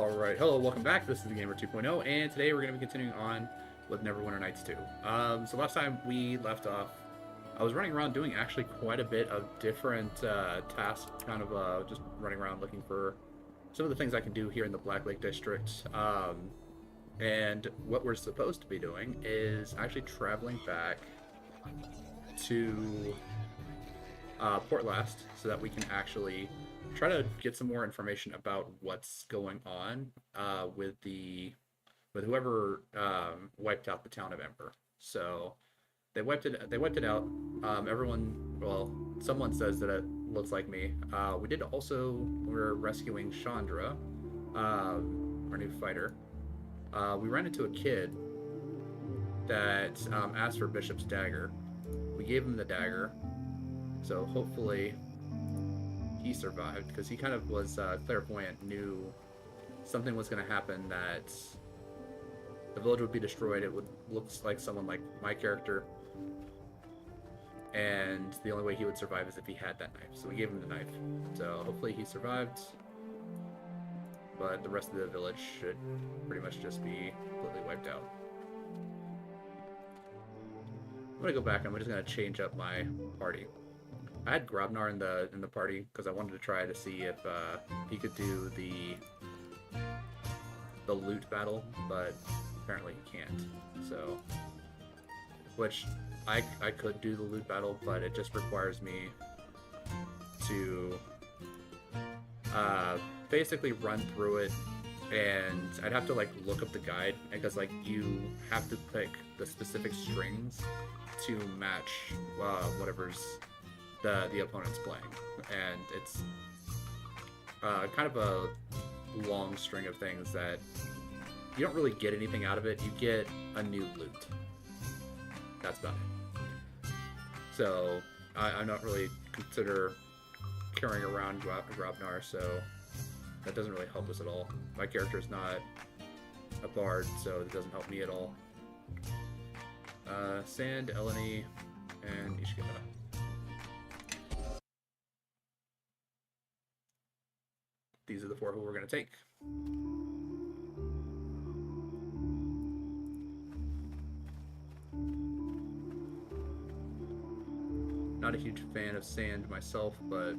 Alright, hello, welcome back. This is the Gamer 2.0, and today we're going to be continuing on with Neverwinter Nights 2. So last time we left off, I was running around doing actually quite a bit of different tasks, kind of just running around looking for some of the things I can do here in the Black Lake District. And what we're supposed to be doing is actually traveling back to Port Last so that we can actually try to get some more information about what's going on with whoever wiped out the town of Ember. So they wiped it out. Well, someone says that it looks like me. We're rescuing Shandra, our new fighter. We ran into a kid that asked for Bishop's dagger. We gave him the dagger, so hopefully he survived, because he kind of was clairvoyant, knew something was going to happen, that the village would be destroyed. It would look like someone like my character, and the only way he would survive is if he had that knife. So we gave him the knife. So hopefully he survived, but the rest of the village should pretty much just be completely wiped out. I'm gonna go back. I'm just gonna change up my party. I had Grobnar in the party because I wanted to try to see if he could do the loot battle, but apparently he can't. So, which I could do the loot battle, but it just requires me to basically run through it, and I'd have to like look up the guide, because like you have to pick the specific strings to match whatever's the opponent's playing, and it's kind of a long string of things that you don't really get anything out of it. You get a new loot. That's about it. So I don't really consider carrying around Grobnar, so that doesn't really help us at all. My character is not a bard, so it doesn't help me at all. Sand, Eleni, and Ishigata. These are the four who we're going to take. Not a huge fan of Sand myself, but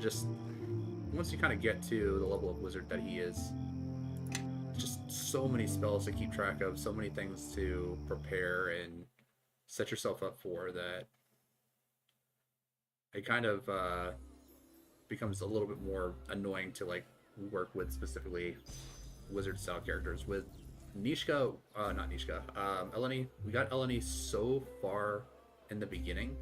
just once you kind of get to the level of wizard that he is, just so many spells to keep track of, so many things to prepare and set yourself up for, that it kind of becomes a little bit more annoying to like work with specifically wizard style characters. With Eleni, we got Eleni so far in the beginning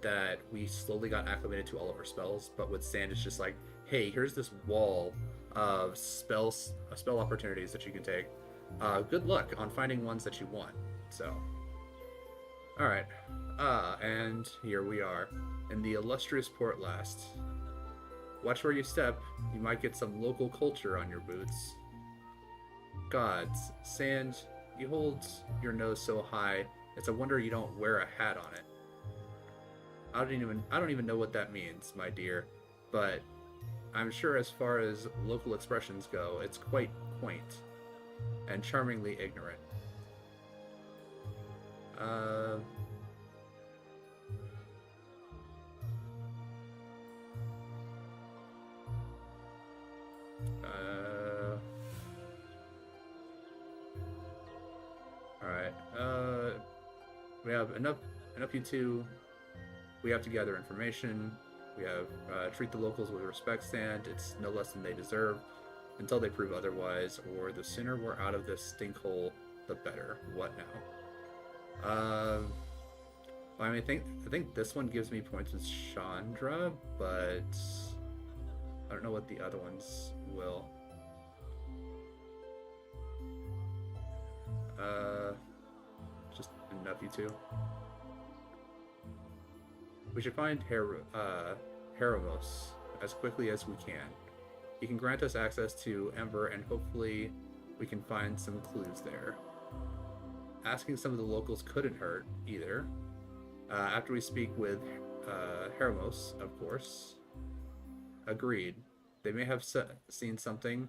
that we slowly got acclimated to all of her spells, but with Sand it's just like, hey, here's this wall of spell opportunities that you can take. Good luck on finding ones that you want. So alright, and here we are in the illustrious Port Last. Watch where you step, you might get some local culture on your boots. Gods, Sand, you hold your nose so high, it's a wonder you don't wear a hat on it. I don't even know what that means, my dear, but I'm sure as far as local expressions go, it's quite quaint and charmingly ignorant. Alright, we have enough you two. We have to gather information. We have treat the locals with respect, Sand. It's no less than they deserve, until they prove otherwise, or the sooner we're out of this stink hole, the better. What now? I mean, I think this one gives me points with Chandra, but I don't know what the other ones will. Just enough you two. We should find Heramos as quickly as we can. He can grant us access to Ember, and hopefully we can find some clues there. Asking some of the locals couldn't hurt, either. After we speak with Heramos, of course. Agreed. they may have seen something,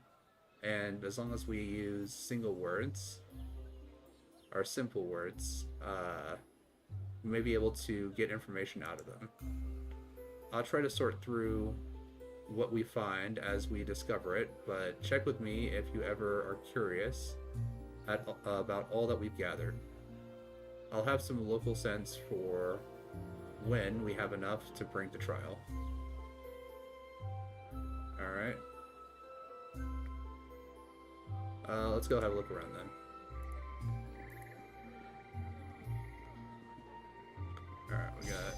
and as long as we use single words or simple words, we may be able to get information out of them. I'll try to sort through what we find as we discover it, but check with me if you ever are curious about all that we've gathered. I'll have some local sense for when we have enough to bring to trial. Alright. Let's go have a look around then. Alright, we got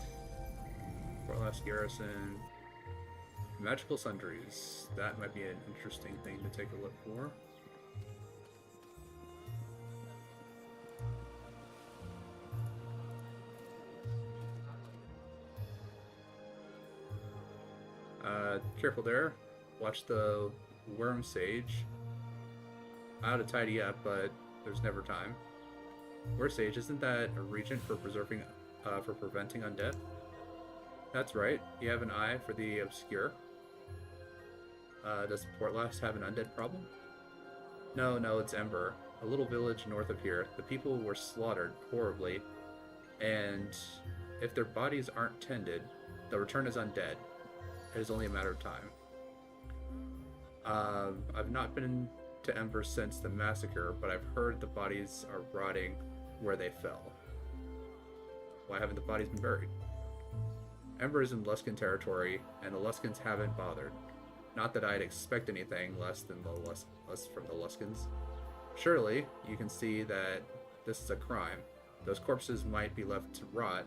Fort Last Garrison. Magical sundries. That might be an interesting thing to take a look for. Careful there. Watch the worm sage. I ought to tidy up, but there's never time. Worm sage, isn't that a regent for preventing undeath? That's right. You have an eye for the obscure. Does Portlast have an undead problem? No, it's Ember, a little village north of here. The people were slaughtered horribly, and if their bodies aren't tended, they'll return as undead. It is only a matter of time. I've not been to Ember since the massacre, but I've heard the bodies are rotting where they fell. Why haven't the bodies been buried? Ember is in Luskan territory, and the Luskans haven't bothered. Not that I'd expect anything less from the Luskans. Surely, you can see that this is a crime. Those corpses might be left to rot,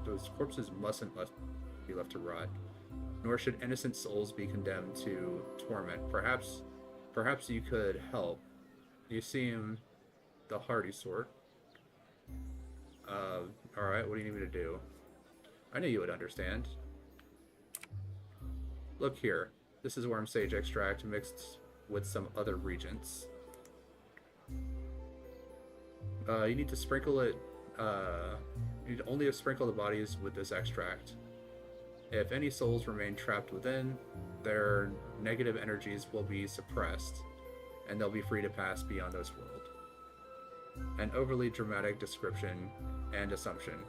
those corpses mustn't be left to rot, nor should innocent souls be condemned to torment. Perhaps you could help. You seem the hardy sort. Alright, what do you need me to do? I knew you would understand. Look here. This is worm sage extract mixed with some other regents. You need to sprinkle it. You need only to sprinkle the bodies with this extract. If any souls remain trapped within, their negative energies will be suppressed, and they'll be free to pass beyond this world. An overly dramatic description and assumption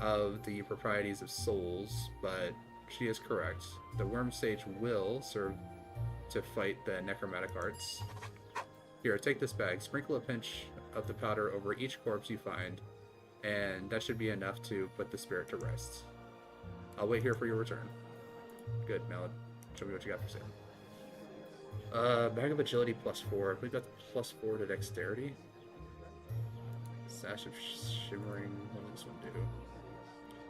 of the proprieties of souls, but she is correct. The worm sage will serve to fight the necromantic arts. Here, take this bag. Sprinkle a pinch of the powder over each corpse you find, and that should be enough to put the spirit to rest. I'll wait here for your return. Good, now show me what you got for sale. Bag of agility +4. I believe that's +4 to dexterity. Sash of shimmering. What does this one do?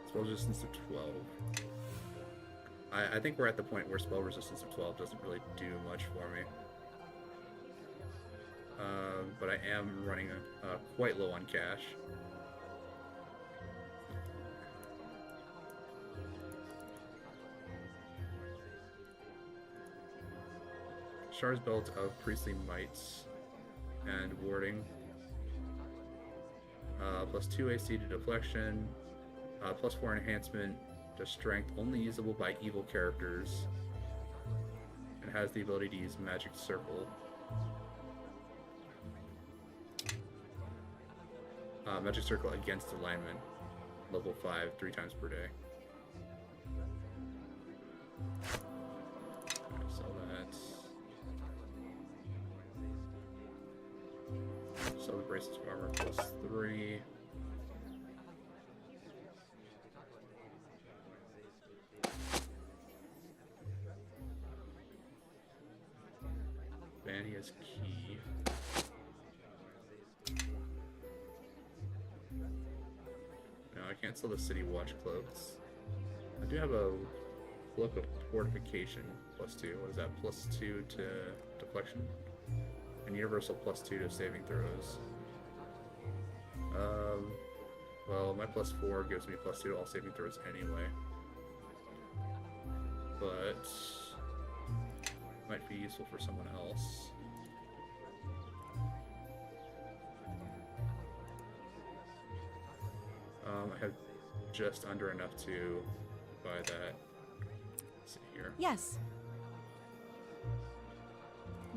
Spell resistance of 12. I think we're at the point where spell resistance of 12 doesn't really do much for me. But I am running quite low on cash. Shard's Belt of Priestly Mights and Warding. +2 AC to Deflection. +4 enhancement to Strength, only usable by evil characters. And has the ability to use Magic Circle. Magic Circle against alignment. Level 5, 3 times per day. Sell that. Sell the Braces of Armor +3. Vania's Key. No, I can't sell the City Watch cloaks. I do have a Cloak of Fortification +2. What is that? +2 to deflection? And Universal +2 to saving throws. Well, my +4 gives me +2 to all saving throws anyway. But might be useful for someone else. I have just under enough to buy that. Let's see here. Yes.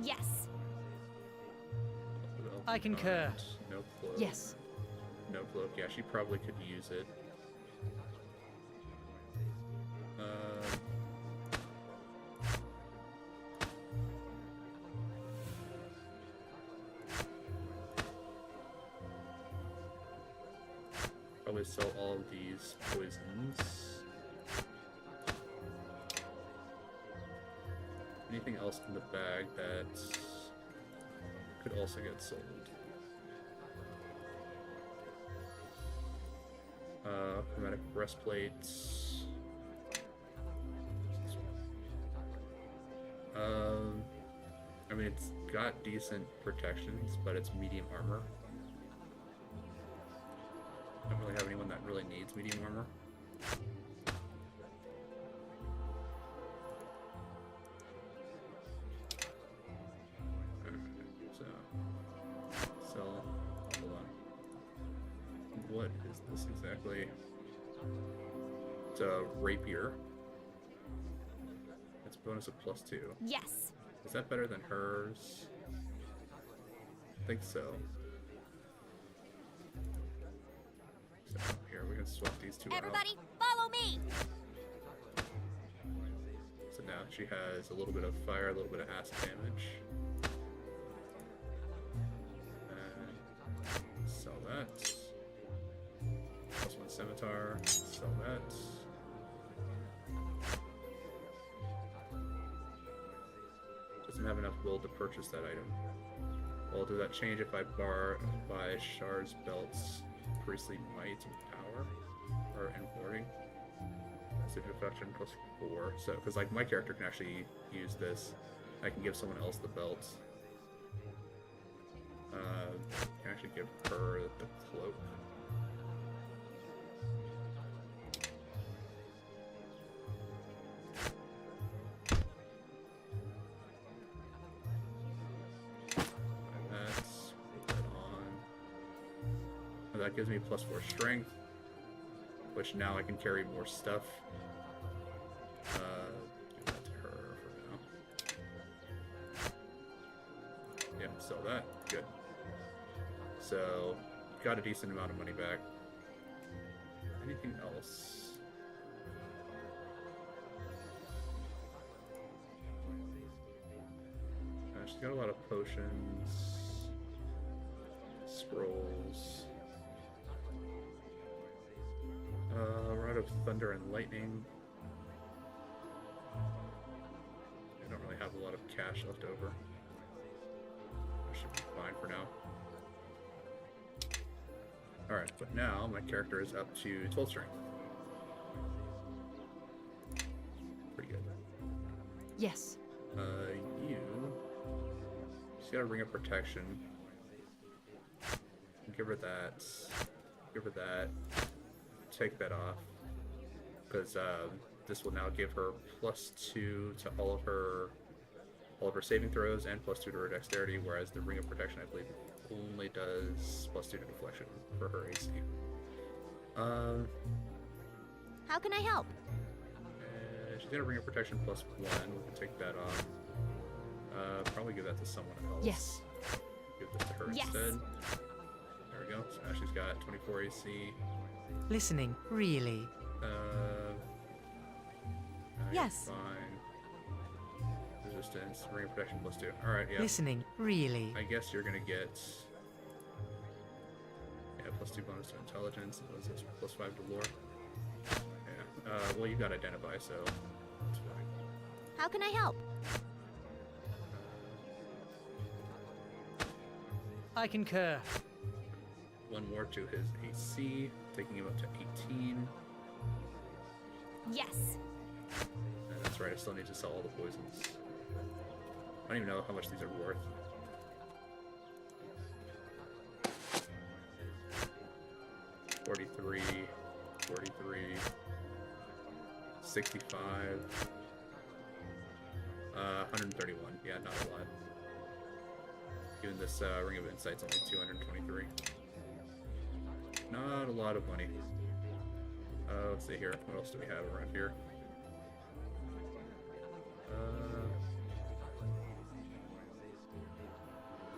Yes. I concur. No cloak. Yes. No cloak. Yeah, she probably could use it. Probably sell all of these poisons. Anything else in the bag that could also get sold? Chromatic breastplates. I mean, it's got decent protections, but it's medium armor. I don't really have anyone that really needs medium armor. So, sell. Hold on. What is this exactly? It's a rapier. It's a bonus of +2. Yes. Is that better than hers? I think so. So here, we can swap these two Everybody, follow me. out. So now she has a little bit of fire, a little bit of acid damage. And sell that. +1 scimitar. Sell that. Doesn't have enough gold to purchase that item. Well, does that change if I buy Shar's belts, priestly might, and power, or importing? Specific affection +4. So, because like my character can actually use this, I can give someone else the belt. I can actually give her the cloak. That gives me +4 strength, which now I can carry more stuff. Give that to her for now. Yeah, sell that. Good. So, got a decent amount of money back. Anything else? She's got a lot of potions, scrolls. Rod of Thunder and Lightning. I don't really have a lot of cash left over. I should be fine for now. Alright, but now my character is up to 12 strength. Pretty good. Yes. She's got a Ring of Protection. Give her that. Give her that. Take that off, because this will now give her +2 to all of her saving throws and +2 to her dexterity, whereas the Ring of Protection, I believe, only does +2 to deflection for her AC. How can I help? She's got a Ring of Protection +1. We can take that off. Probably give that to someone else. Yes. Give this to her Yes. instead. There we go. So now she's got 24 AC. Listening, really? Yes. Fine. Resistance, Ring of Protection +2. Alright, yeah. Listening, really? I guess you're gonna get... Yeah, +2 bonus to Intelligence. What was this? +5 to Lore. Yeah. Well, you got Identify, so... That's fine. How can I help? I concur. One more to his AC, taking him up to 18. Yes. And that's right, I still need to sell all the poisons. I don't even know how much these are worth. $43, 65, 131. Yeah, not a lot. Even this Ring of Insight's only 223. Not a lot of money. Let's see here. What else do we have around here?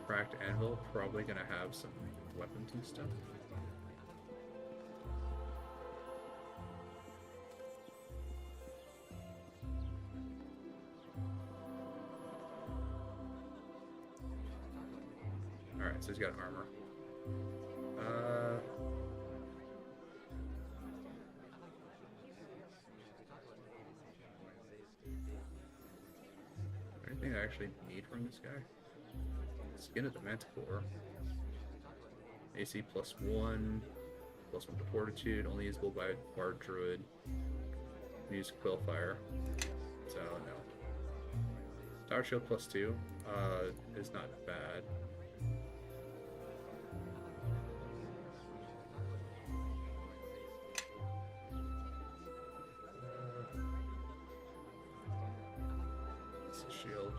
cracked anvil, probably gonna have some weapons and stuff. Alright, so he's got armor. Anything I actually need from this guy? Skin of the Manticore. AC +1, +1 to Fortitude, only usable by Bard Druid. Use Quillfire. So, no. Tower Shield +2 is not bad. Shield.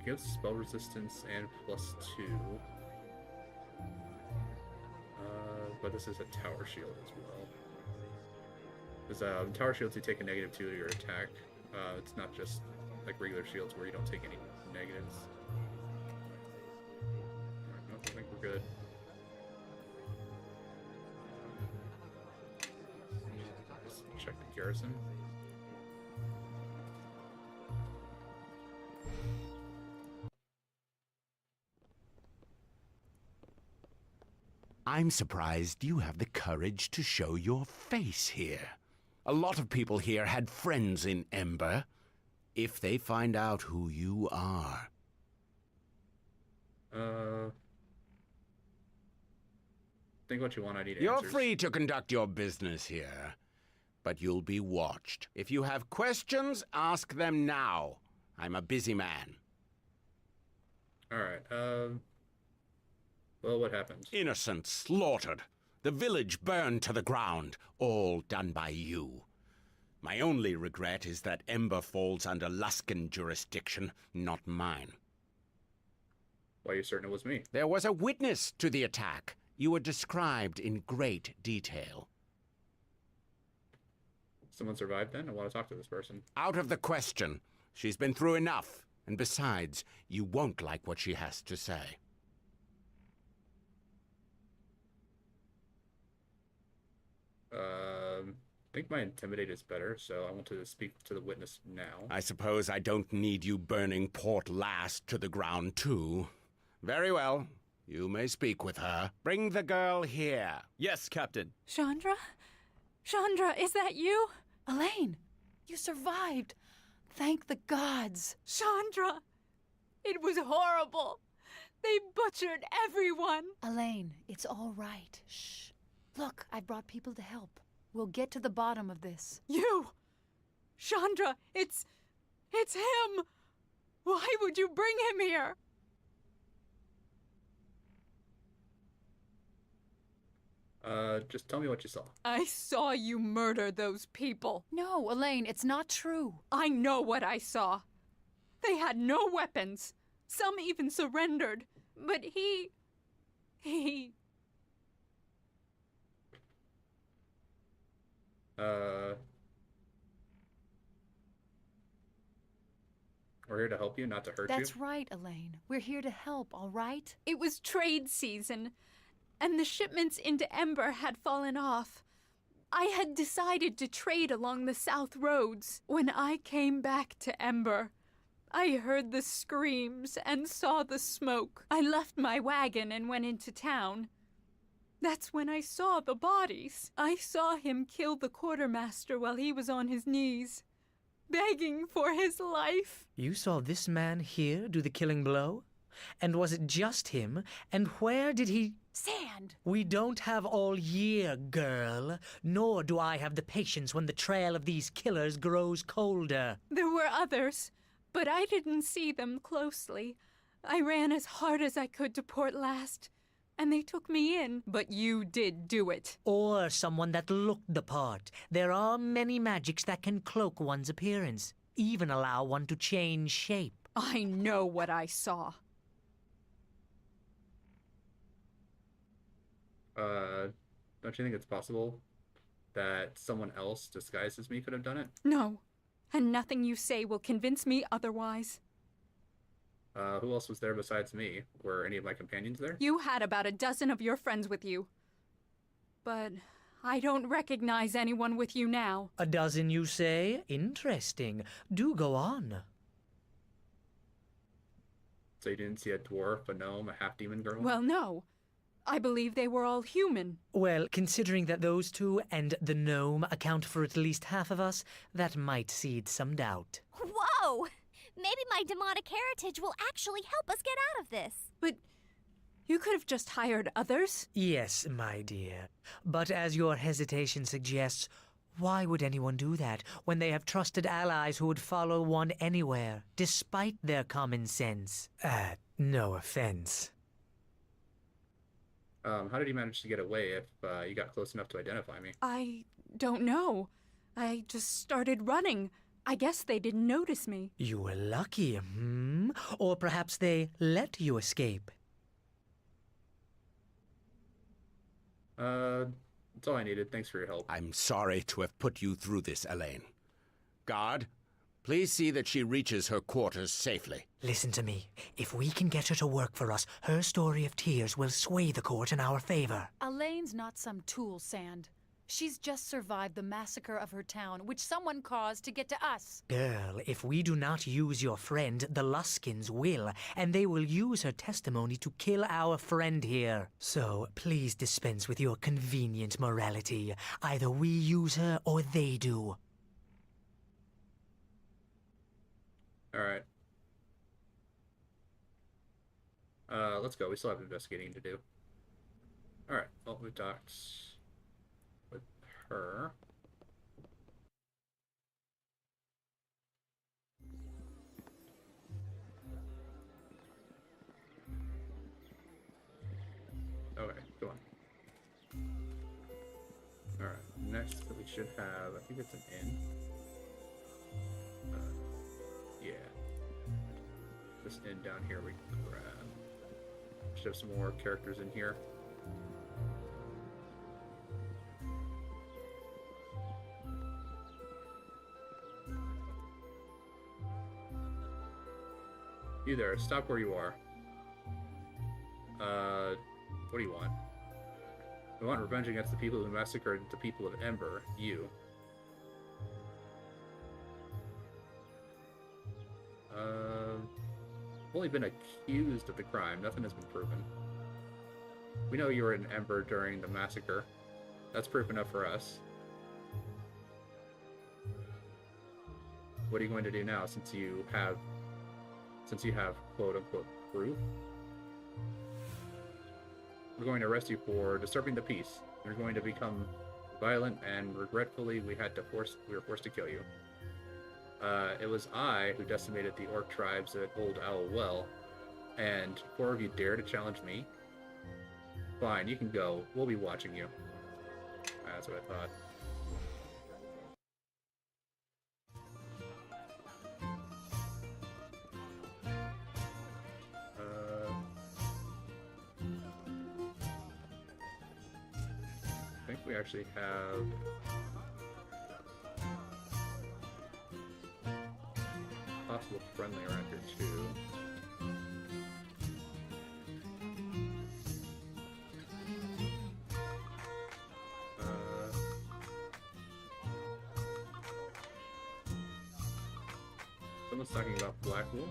Gives spell resistance and +2. But this is a tower shield as well. Because tower shields, you take a -2 to your attack. It's not just like regular shields where you don't take any negatives. Alright, nope, I think we're good. Just check the garrison. I'm surprised you have the courage to show your face here. A lot of people here had friends in Ember. If they find out who you are... Think what you want, I need You're answers. free to conduct your business here, but you'll be watched. If you have questions, ask them now. I'm a busy man. Alright, well, what happened? Innocents slaughtered. The village burned to the ground. All done by you. My only regret is that Ember falls under Luskan jurisdiction, not mine. Why are you certain it was me? There was a witness to the attack. You were described in great detail. Someone survived then? I want to talk to this person. Out of the question. She's been through enough. And besides, you won't like what she has to say. I think my Intimidate is better, so I want to speak to the witness now. I suppose I don't need you burning Port Last to the ground, too. Very well. You may speak with her. Bring the girl here. Yes, Captain. Shandra? Shandra, is that you? Elaine, you survived. Thank the gods. Shandra! It was horrible. They butchered everyone. Elaine, it's all right. Shh. Look, I brought people to help. We'll get to the bottom of this. You! Shandra, it's him! Why would you bring him here? Just tell me what you saw. I saw you murder those people. No, Elaine, it's not true. I know what I saw. They had no weapons. Some even surrendered. But he... We're here to help you, not to hurt That's you. right, Elaine. We're here to help, all right? It was trade season, and the shipments into Ember had fallen off. I had decided to trade along the south roads. When I came back to Ember, I heard the screams and saw the smoke. I left my wagon and went into town. That's when I saw the bodies. I saw him kill the quartermaster while he was on his knees, begging for his life. You saw this man here do the killing blow? And was it just him? And where did he... Sand! We don't have all year, girl. Nor do I have the patience when the trail of these killers grows colder. There were others, but I didn't see them closely. I ran as hard as I could to Port Last, and they took me in. But you did do it. Or someone that looked the part. There are many magics that can cloak one's appearance, even allow one to change shape. I know what I saw. Don't you think it's possible that someone else disguised as me could have done it? No, and nothing you say will convince me otherwise. Who else was there besides me? Were any of my companions there? You had about a dozen of your friends with you. But I don't recognize anyone with you now. A dozen, you say? Interesting. Do go on. So you didn't see a dwarf, a gnome, a half-demon girl? Well, no. I believe they were all human. Well, considering that those two and the gnome account for at least half of us, that might seed some doubt. Whoa! Maybe my demonic heritage will actually help us get out of this. But you could have just hired others. Yes, my dear. But as your hesitation suggests, why would anyone do that when they have trusted allies who would follow one anywhere, despite their common sense? No offense. How did you manage to get away if you got close enough to identify me? I don't know. I just started running. I guess they didn't notice me. You were lucky, Or perhaps they let you escape. That's all I needed. Thanks for your help. I'm sorry to have put you through this, Elaine. Guard, please see that she reaches her quarters safely. Listen to me. If we can get her to work for us, her story of tears will sway the court in our favor. Elaine's not some tool, Sand. She's just survived the massacre of her town, which someone caused to get to us. Girl, if we do not use your friend, the Luskins will, and they will use her testimony to kill our friend here. So, please dispense with your convenient morality. Either we use her or they do. Alright. Let's go. We still have investigating to do. Alright, well, we talked with her. Okay, go on. Alright, next we should have, I think it's an inn. Yeah. This inn down here we can grab. Should have some more characters in here. You there, stop where you are. What do you want? We want revenge against the people who massacred the people of Ember. You. Only been accused of the crime. Nothing has been proven. We know you were in Ember during the massacre. That's proof enough for us. What are you going to do now, since you have quote-unquote proof? We're going to arrest you for disturbing the peace. You're going to become violent, and regretfully, we were forced to kill you. It was I who decimated the orc tribes at Old Owl Well, and 4 of you dare to challenge me? Fine, you can go. We'll be watching you. That's what I thought. I think we actually have... possible friendly around here too. Someone's talking about Black Wolf.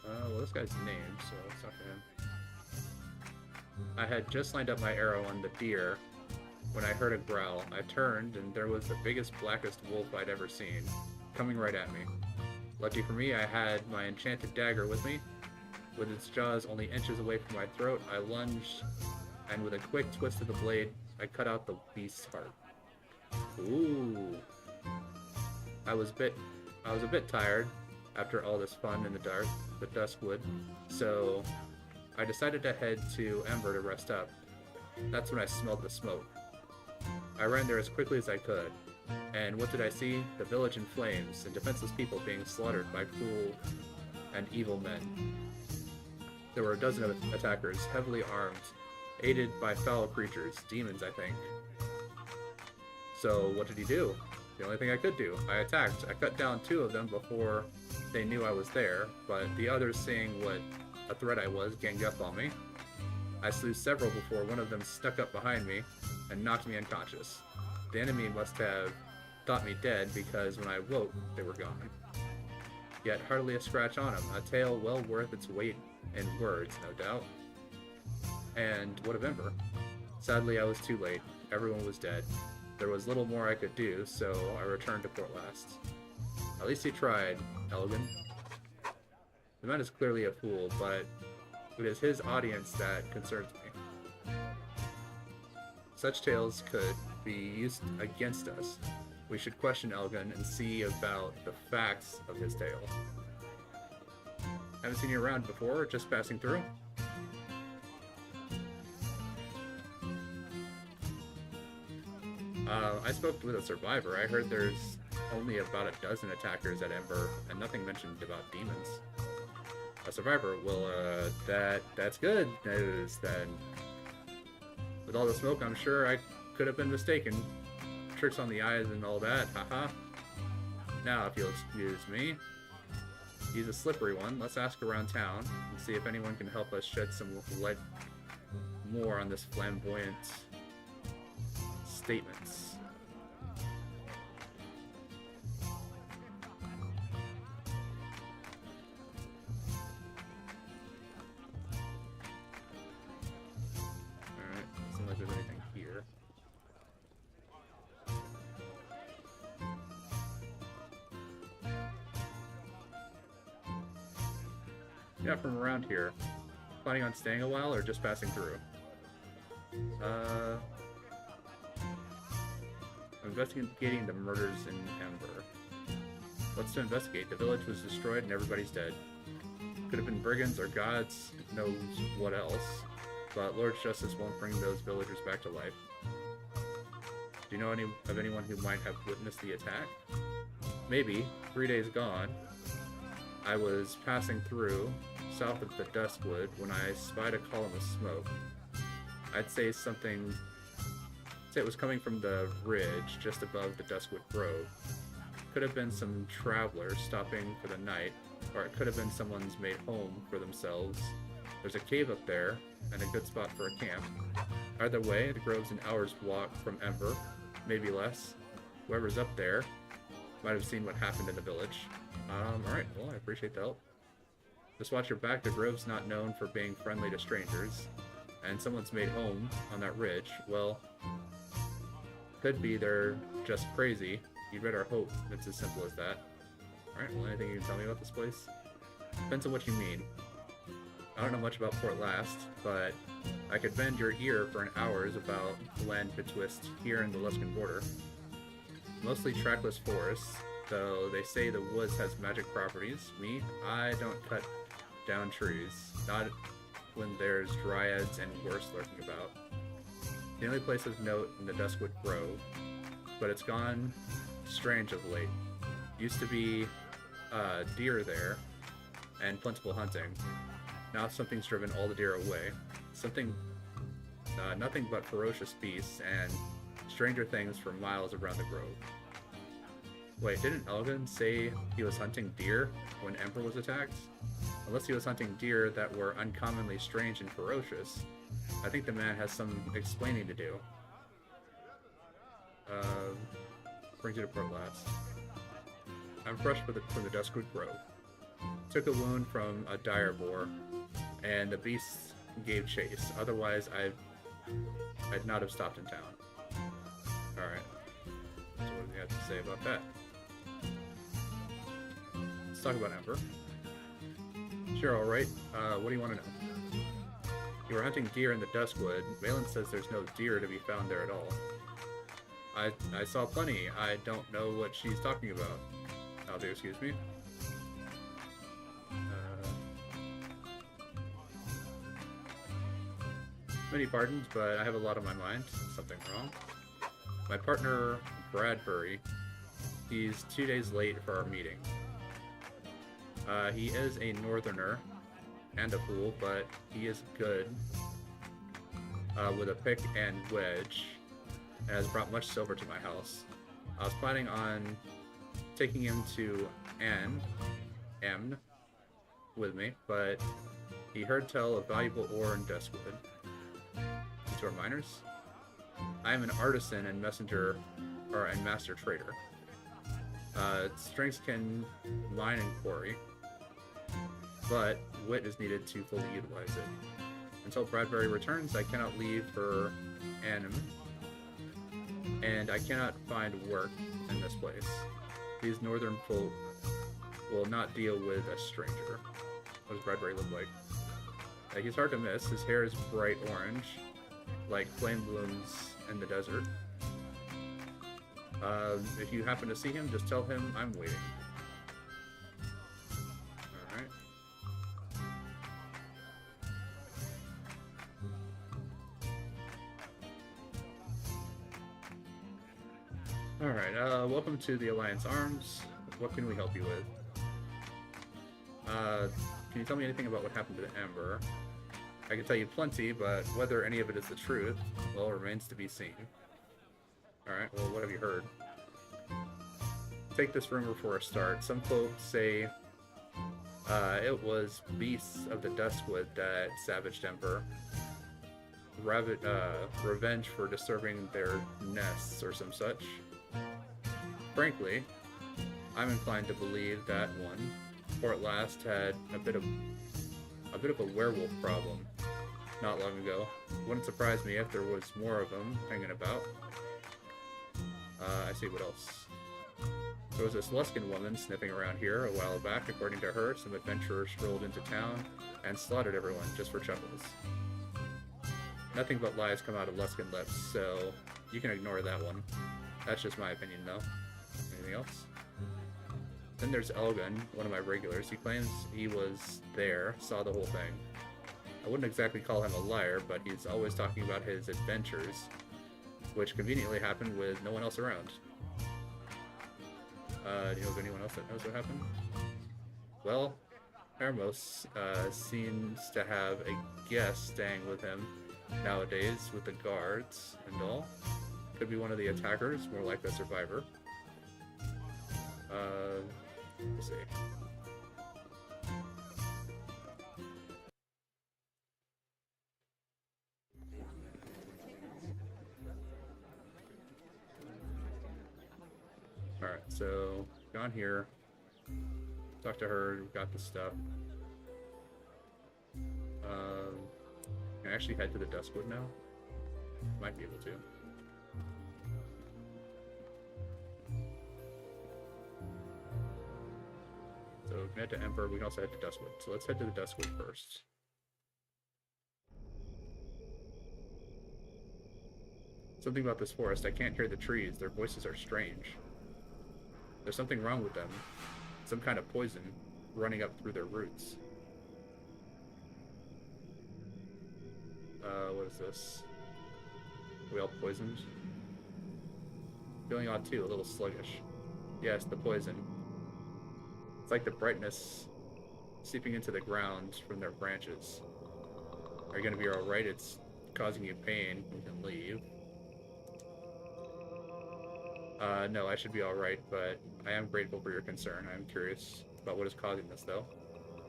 Well, this guy's named, so let's talk to him. I had just lined up my arrow on the deer when I heard a growl. I turned, and there was the biggest, blackest wolf I'd ever seen, coming right at me. Lucky for me, I had my enchanted dagger with me. With its jaws only inches away from my throat, I lunged, and with a quick twist of the blade, I cut out the beast's heart. Ooh. I was a bit tired after all this fun in the duskwood, so I decided to head to Ember to rest up. That's when I smelled the smoke. I ran there as quickly as I could, and what did I see? The village in flames, and defenseless people being slaughtered by cruel and evil men. There were a dozen of attackers, heavily armed, aided by foul creatures, demons, I think. So what did he do? The only thing I could do. I attacked. I cut down 2 of them before they knew I was there, but the others, seeing what a threat I was, ganged up on me. I slew several before one of them stuck up behind me and knocked me unconscious. The enemy must have thought me dead because when I woke, they were gone. Yet hardly a scratch on him, a tale well worth its weight in words, no doubt. And what of Ember? Sadly, I was too late. Everyone was dead. There was little more I could do, so I returned to Port Last. At least he tried, Elgin. The man is clearly a fool, but it is his audience that concerns me. Such tales could be used against us. We should question Elgin and see about the facts of his tale. Haven't seen you around before, just passing through? I spoke with a survivor. I heard there's only about a dozen attackers at Ember, and nothing mentioned about demons. A survivor? Well, that's good news, then. With all the smoke, I'm sure I could have been mistaken. Tricks on the eyes and all that, haha. Now, if you'll excuse me. He's a slippery one. Let's ask around town and see if anyone can help us shed some light more on this flamboyant statements. Alright, doesn't seem like there's anything here. Yeah, from around here. Planning on staying a while or just passing through? Investigating the murders in Ember. What's to investigate? The village was destroyed and everybody's dead. Could have been brigands or gods, knows what else. But Lord's justice won't bring those villagers back to life. Do you know of anyone who might have witnessed the attack? Maybe. 3 days gone. I was passing through, south of the Duskwood, when I spied a column of smoke. I'd say it was coming from the ridge just above the Duskwood Grove. Could have been some travelers stopping for the night, or it could have been someone's made home for themselves. There's a cave up there, and a good spot for a camp. Either way, the grove's an hour's walk from Ember, maybe less. Whoever's up there might have seen what happened in the village. Alright, well, I appreciate the help. Just watch your back, the grove's not known for being friendly to strangers. And someone's made home on that ridge, well, could be they're just crazy. You'd better hope it's as simple as that. Alright, well, anything you can tell me about this place? Depends on what you mean. I don't know much about Port Last, but I could bend your ear for an hours about the land betwixt here and the Luskan border. Mostly trackless forests, though they say the woods has magic properties. Me, I don't cut down trees. Not when there's dryads and worse lurking about. The only place of note in the Duskwood Grove, but it's gone strange of late. Used to be deer there, and plentiful hunting. Now something's driven all the deer away. Nothing but ferocious beasts and stranger things for miles around the grove. Wait, didn't Elgin say he was hunting deer when Ember was attacked? Unless he was hunting deer that were uncommonly strange and ferocious. I think the man has some explaining to do. Brings you to Port Last. I'm fresh from the Duskwood Grove. Took a wound from a dire boar, and the beasts gave chase. Otherwise, I'd not have stopped in town. Alright. So what do you have to say about that? Let's talk about Ember. Sure, alright. What do you want to know? You were hunting deer in the Duskwood. Valen says there's no deer to be found there at all. I saw plenty. I don't know what she's talking about. I'll do, excuse me. Many pardons, but I have a lot on my mind. Something wrong. My partner, Bradbury, he's 2 days late for our meeting. He is a northerner and a fool, but he is good. with a pick and wedge, and has brought much silver to my house. I was planning on taking him to Ember with me, but he heard tell of valuable ore in Duskwood. These are miners. I am an artisan and and master trader. Strengths can mine and quarry, but wit is needed to fully utilize it. Until Bradbury returns, I cannot leave for Anam, and I cannot find work in this place. These northern folk will not deal with a stranger. What does Bradbury look like? He's hard to miss. His hair is bright orange, like flame blooms in the desert. If you happen to see him, just tell him I'm waiting. Alright. Alright, welcome to the Alliance Arms. What can we help you with? Can you tell me anything about what happened to the Ember? I can tell you plenty, but whether any of it is the truth, well, remains to be seen. Alright, well, what have you heard? Take this rumor for a start. Some folks say it was beasts of the Duskwood that savaged Ember. Revenge for disturbing their nests or some such. Frankly, I'm inclined to believe that one, or at last, had a bit of a werewolf problem not long ago. Wouldn't surprise me if there was more of them hanging about. I see what else. There was this Luskin woman sniffing around here a while back. According to her, some adventurers strolled into town and slaughtered everyone just for chuckles. Nothing but lies come out of Luskin lips, so you can ignore that one. That's just my opinion, though. Anything else? Then there's Elgin, one of my regulars. He claims he was there, saw the whole thing. I wouldn't exactly call him a liar, but he's always talking about his adventures, which conveniently happened with no one else around. Do you know of anyone else that knows what happened? Well, Hermos seems to have a guest staying with him nowadays with the guards and all. Could be one of the attackers, more like a survivor. Let's see. Alright, so gone here. Talk to her, we've got the stuff. Can I actually head to the Duskwood now? Might be able to. So we can head to Ember, we can also head to Duskwood. So let's head to the Duskwood first. Something about this forest, I can't hear the trees, their voices are strange. There's something wrong with them. Some kind of poison running up through their roots. What is this? Are we all poisoned? Feeling odd too, a little sluggish. Yes, the poison. It's like the brightness seeping into the ground from their branches. Are you gonna be alright? It's causing you pain. You can leave. No, I should be alright, but I am grateful for your concern. I am curious about what is causing this, though.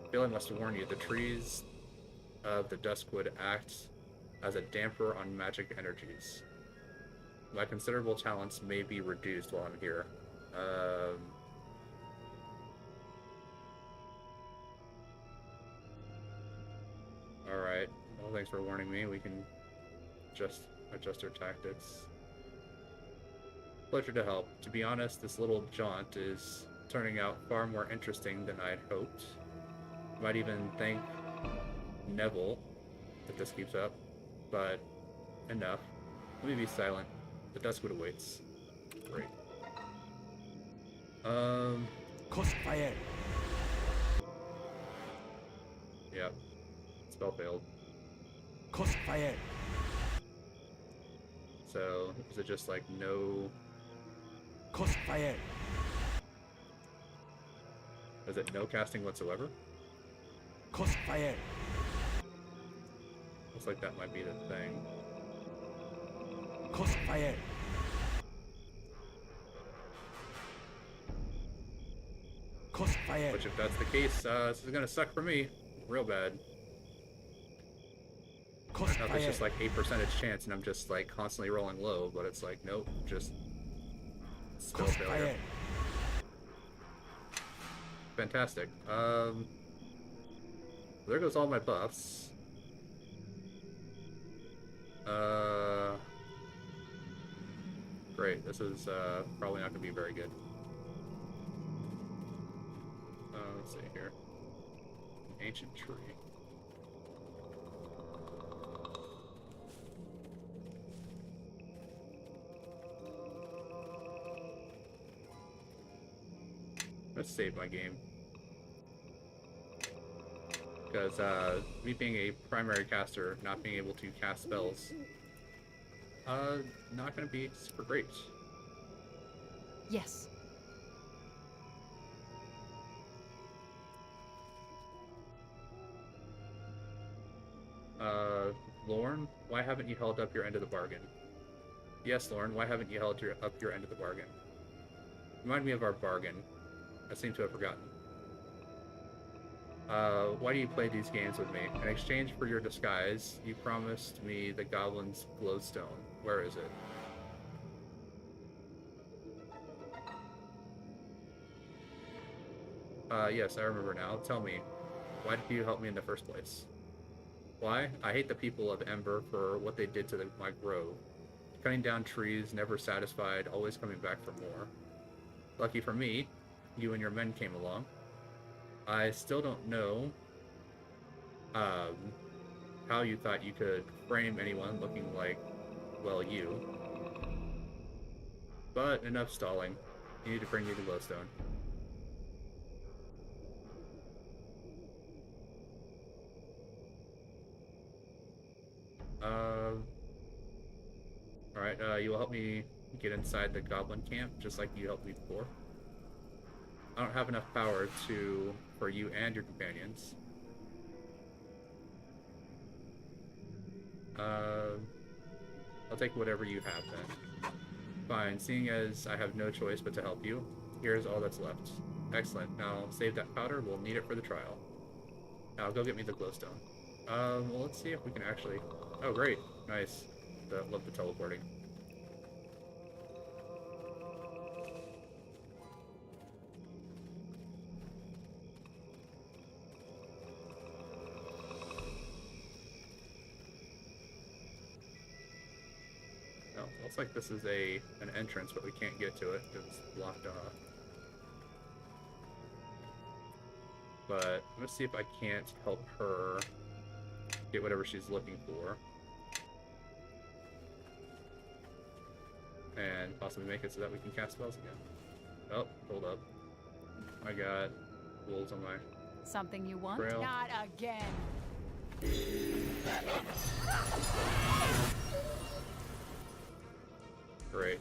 I feel I must warn you, the trees of the Duskwood act as a damper on magic energies. My considerable talents may be reduced while I'm here. Alright. Well, thanks for warning me. We can just adjust our tactics. Pleasure to help. To be honest, this little jaunt is turning out far more interesting than I'd hoped. Might even thank Neville if this keeps up, but enough. Let me be silent. The Duskwood awaits. Great. Crossfire. Yep. Spell failed. Crossfire. So, is it just like no... Crossfire. Is it no casting whatsoever? Crossfire. Looks like that might be the thing. Cost fire. Cost fire. Which, if that's the case, this is gonna suck for me, real bad. Cost Now there's fire. just like 8% chance, and I'm just like constantly rolling low. But it's like, nope, just spell Cost failure. fire. Fantastic. There goes all my buffs. Great. This is probably not gonna be very good. Let's see here. Ancient tree. Let's save my game. Because me being a primary caster, not being able to cast spells, not gonna be super great. Yes. Lorne, why haven't you held up your end of the bargain? Yes, Lorne, why haven't you held up your end of the bargain? Remind me of our bargain. I seem to have forgotten. Why do you play these games with me? In exchange for your disguise, you promised me the goblin's glowstone. Where is it? Yes, I remember now. Tell me, why did you help me in the first place? Why? I hate the people of Ember for what they did to my grove. Cutting down trees, never satisfied, always coming back for more. Lucky for me, you and your men came along. I still don't know how you thought you could frame anyone looking like, well, you. But enough stalling. You need to bring me the glowstone. Alright, you will help me get inside the goblin camp, just like you helped me before. I don't have enough power for you and your companions. I'll take whatever you have then. Fine, seeing as I have no choice but to help you, here's all that's left. Excellent, now save that powder, we'll need it for the trial. Now go get me the glowstone. Well, let's see if we can actually... Oh, great, nice. Love the teleporting. Looks like this is an entrance, but we can't get to it because it's blocked off. But I'm gonna see if I can't help her get whatever she's looking for. And possibly make it so that we can cast spells again. Oh, hold up. I got wolves on my Something you want? trail. Not again. Great.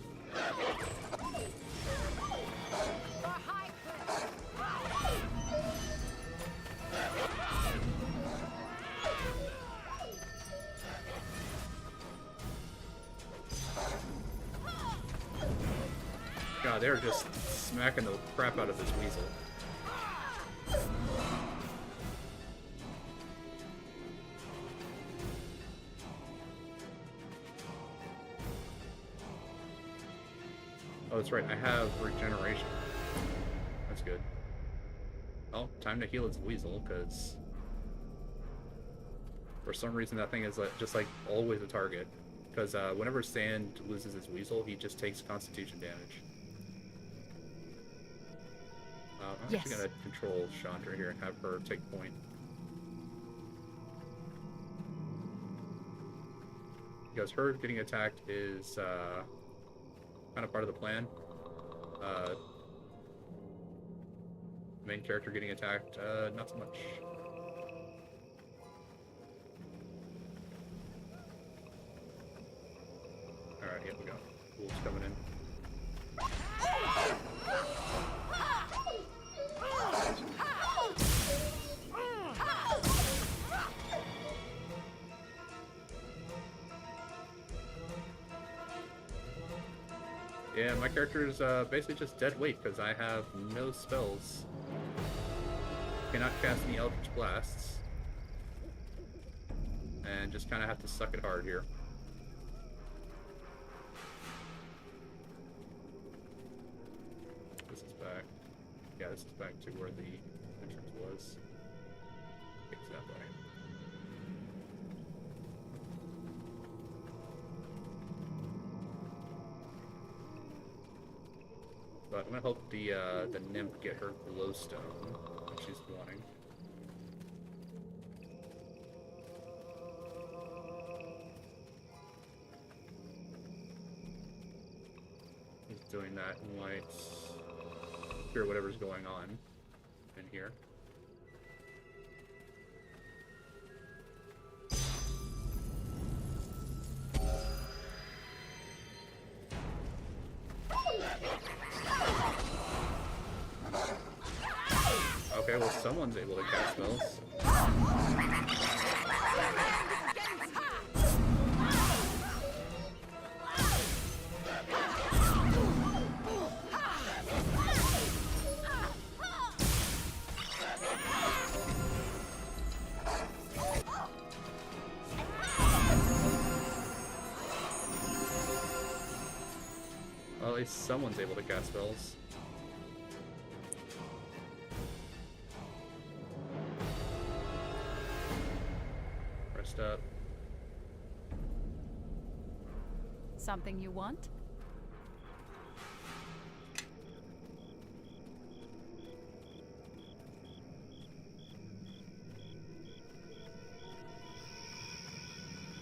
God, they're just smacking the crap out of this weasel. Oh, that's right, I have regeneration. That's good. Well, time to heal its weasel, because for some reason that thing is just like always a target. Because whenever Sand loses his weasel, he just takes constitution damage. I'm actually gonna control Shandra here and have her take point. Because her getting attacked is kind of part of the plan. Main character getting attacked, not so much. Alright, here we go. Wolves coming in. Yeah, my character is basically just dead weight because I have no spells. Cannot cast any Eldritch Blasts. And just kind of have to suck it hard here. This is back. Yeah, this is back to where the entrance was. It's that way. But I'm gonna hope the nymph get her glowstone, which she's wanting. He's doing that and might hear whatever's going on in here. Okay, well someone's able to cast spells. Well, at least someone's able to cast spells. Rest up. Something you want?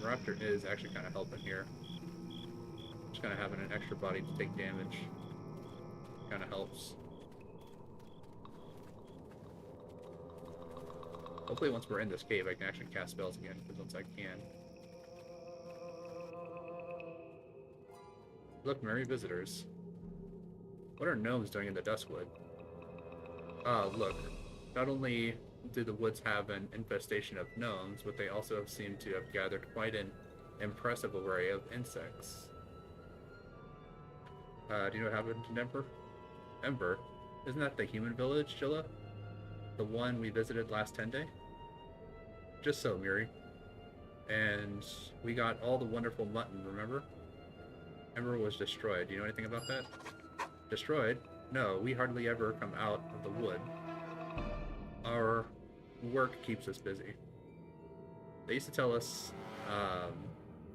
Raptor is actually kind of helping here. Just kind of having an extra body to take damage kind of helps. Hopefully once we're in this cave I can actually cast spells again, because once I can. Look, merry visitors. What are gnomes doing in the Duskwood? Ah, look. Not only do the woods have an infestation of gnomes, but they also seem to have gathered quite an impressive array of insects. Do you know what happened to Ember? Ember? Isn't that the human village, Jilla? The one we visited last 10 day? Just so, Miri. And we got all the wonderful mutton, remember? Ember was destroyed. Do you know anything about that? Destroyed? No, we hardly ever come out of the wood. Our work keeps us busy. They used to tell us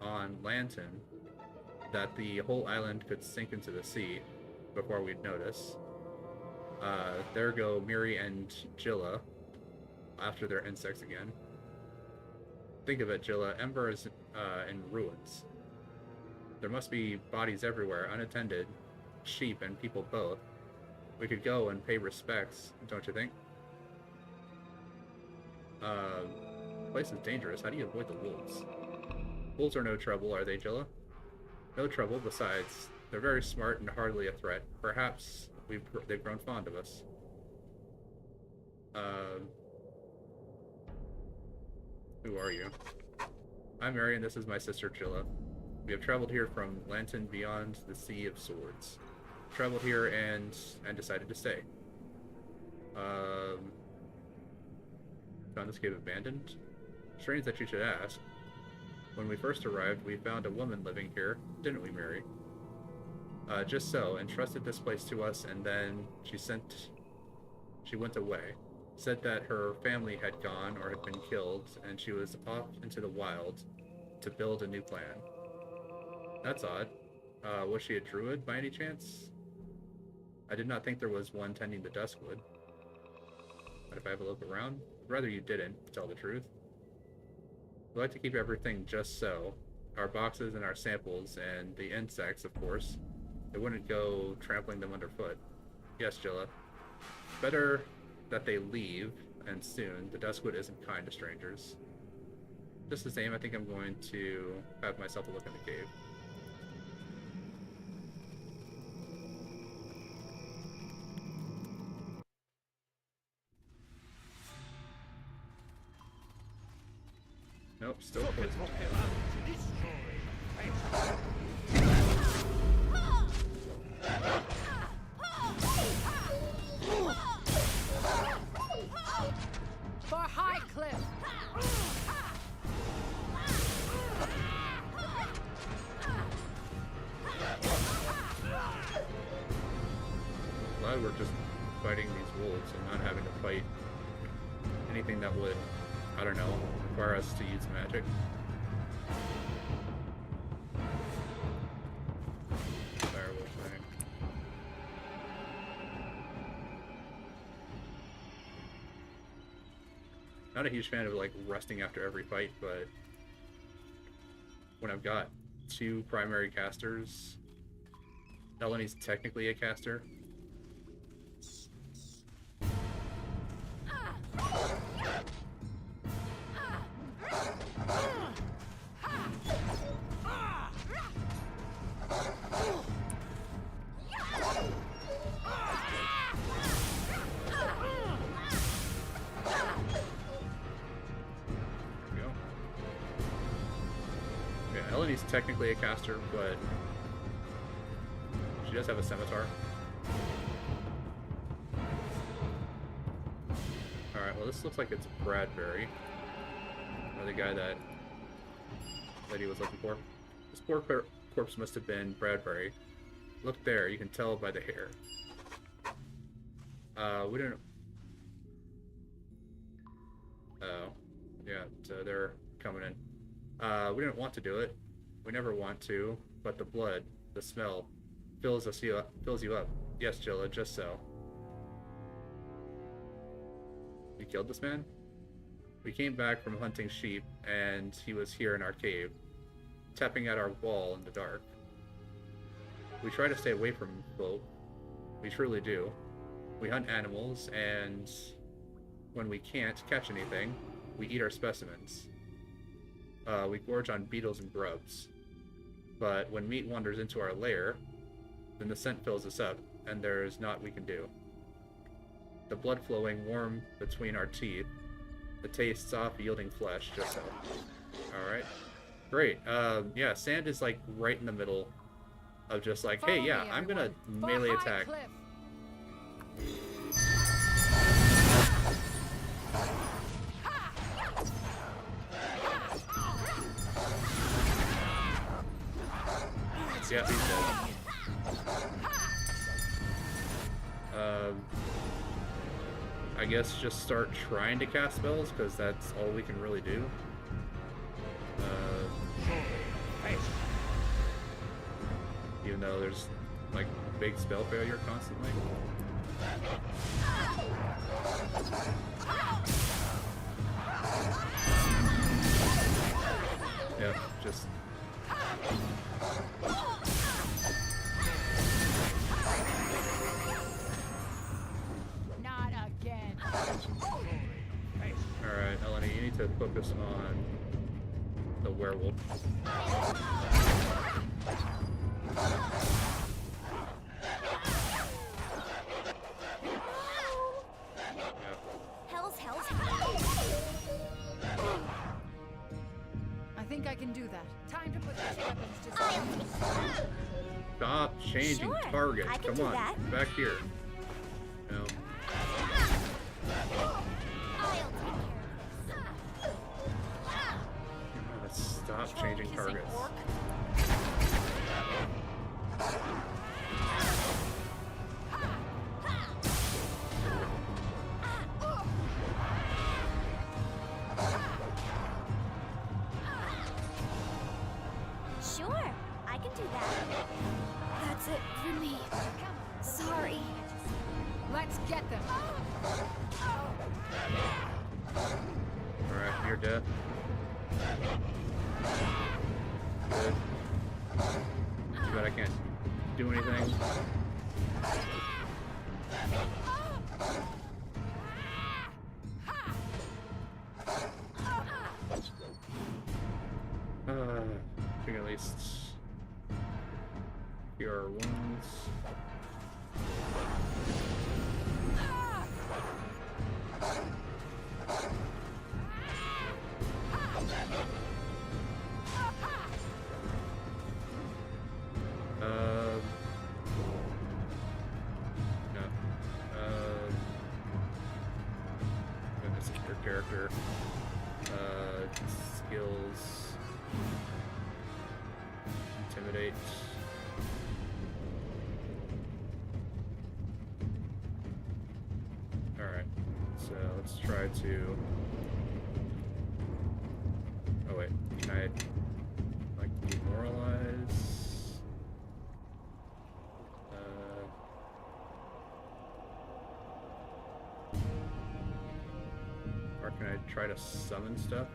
on Lantern that the whole island could sink into the sea before we'd notice. There go Miri and Jilla after their insects again. Think of it, Jilla. Ember is in ruins. There must be bodies everywhere, unattended, sheep and people both. We could go and pay respects, don't you think? The place is dangerous. How do you avoid the wolves? Wolves are no trouble, are they, Jilla? No trouble. Besides, they're very smart and hardly a threat. Perhaps they've grown fond of us. Who are you? I'm Mary, and this is my sister Jilla. We have traveled here from Lantern beyond the Sea of Swords. Traveled here and decided to stay. Found this cave abandoned? Strange that you should ask. When we first arrived, we found a woman living here, didn't we, Mary? Just so, entrusted this place to us, and then she went away. Said that her family had gone or had been killed, and she was off into the wild to build a new clan. That's odd. Was she a druid by any chance? I did not think there was one tending the Duskwood. But if I have a look around? I'd rather you didn't, to tell the truth. We like to keep everything just so. Our boxes and our samples, and the insects, of course. They wouldn't go trampling them underfoot. Yes, Jilla. Better that they leave, and soon. The Duskwood isn't kind to strangers. Just the same, I think I'm going to have myself a look in the cave. Nope, still poisoned. cliff. Glad we're just fighting these wolves and not having to fight anything that would, I don't know, require us to use magic. Firewolf thing. Not a huge fan of like resting after every fight, but when I've got two primary casters, Eleni's technically a caster. Eleni's technically a caster, but she does have a scimitar. Alright, well this looks like it's Bradbury. Or the guy that lady was looking for. This poor corpse must have been Bradbury. Look there, you can tell by the hair. We didn't... Oh. Yeah, so they're coming in. We didn't want to do it. We never want to, but the blood, the smell, fills you up. Yes, Jilla, just so. We killed this man? We came back from hunting sheep, and he was here in our cave, tapping at our wall in the dark. We try to stay away from folk. We truly do. We hunt animals, and when we can't catch anything, we eat our specimens. We gorge on beetles and grubs. But when meat wanders into our lair, then the scent fills us up, and there is naught we can do. The blood flowing warm between our teeth, the taste soft, yielding flesh, just so. Alright. Great. Yeah, Sand is like right in the middle of just like, hey, yeah, I'm gonna melee attack. Yeah, he's dead. I guess just start trying to cast spells, because that's all we can really do. Even though there's, like, big spell failure constantly. Yeah, just... Not again. Alright, Eleni, you need to focus on the werewolf. Hell's. I think I can do that. Time to put these weapons to sleep. Stop changing Sure, targets. I can Come do on, that. back here. No. Stop changing targets. Sure, I can do that. That's it for me. Sorry. Let's get them. Alright, you're dead. Good. Too bad I can't do anything. We can at least cure our wounds. No. Goodness, your character. skills. Intimidate. Alright, so let's try to... Oh wait, can I, like, demoralize? Or can I try to summon stuff?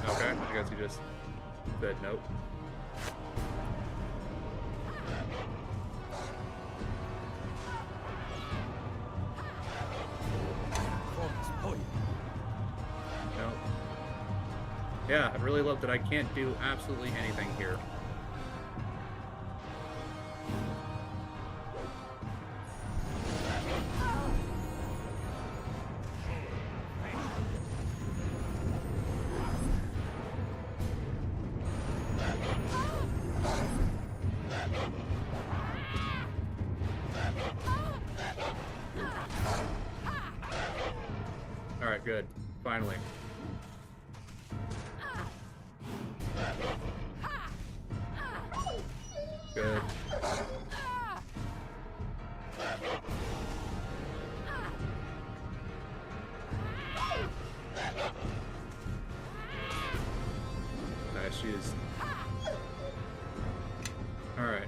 Okay, I guess you just said nope. Nope. Yeah, I really love that I can't do absolutely anything here. Alright, good. Finally. Good. Nice, she is. Alright.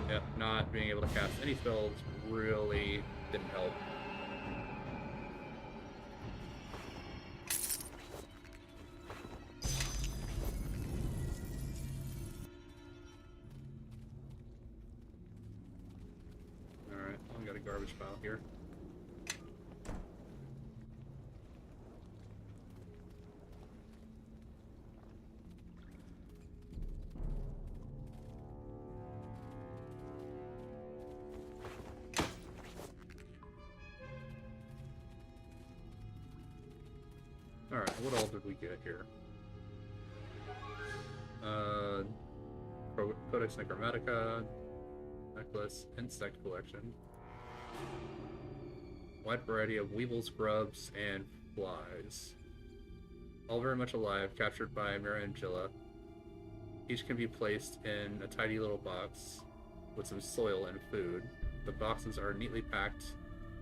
Yep, not being able to cast any spells really didn't help. Alright, we got a garbage pile here. Alright, what all did we get here? Codex Necromatica, necklace, insect collection, wide variety of weevils, grubs, and flies. All very much alive, captured by Mirangilla. Each can be placed in a tidy little box with some soil and food. The boxes are neatly packed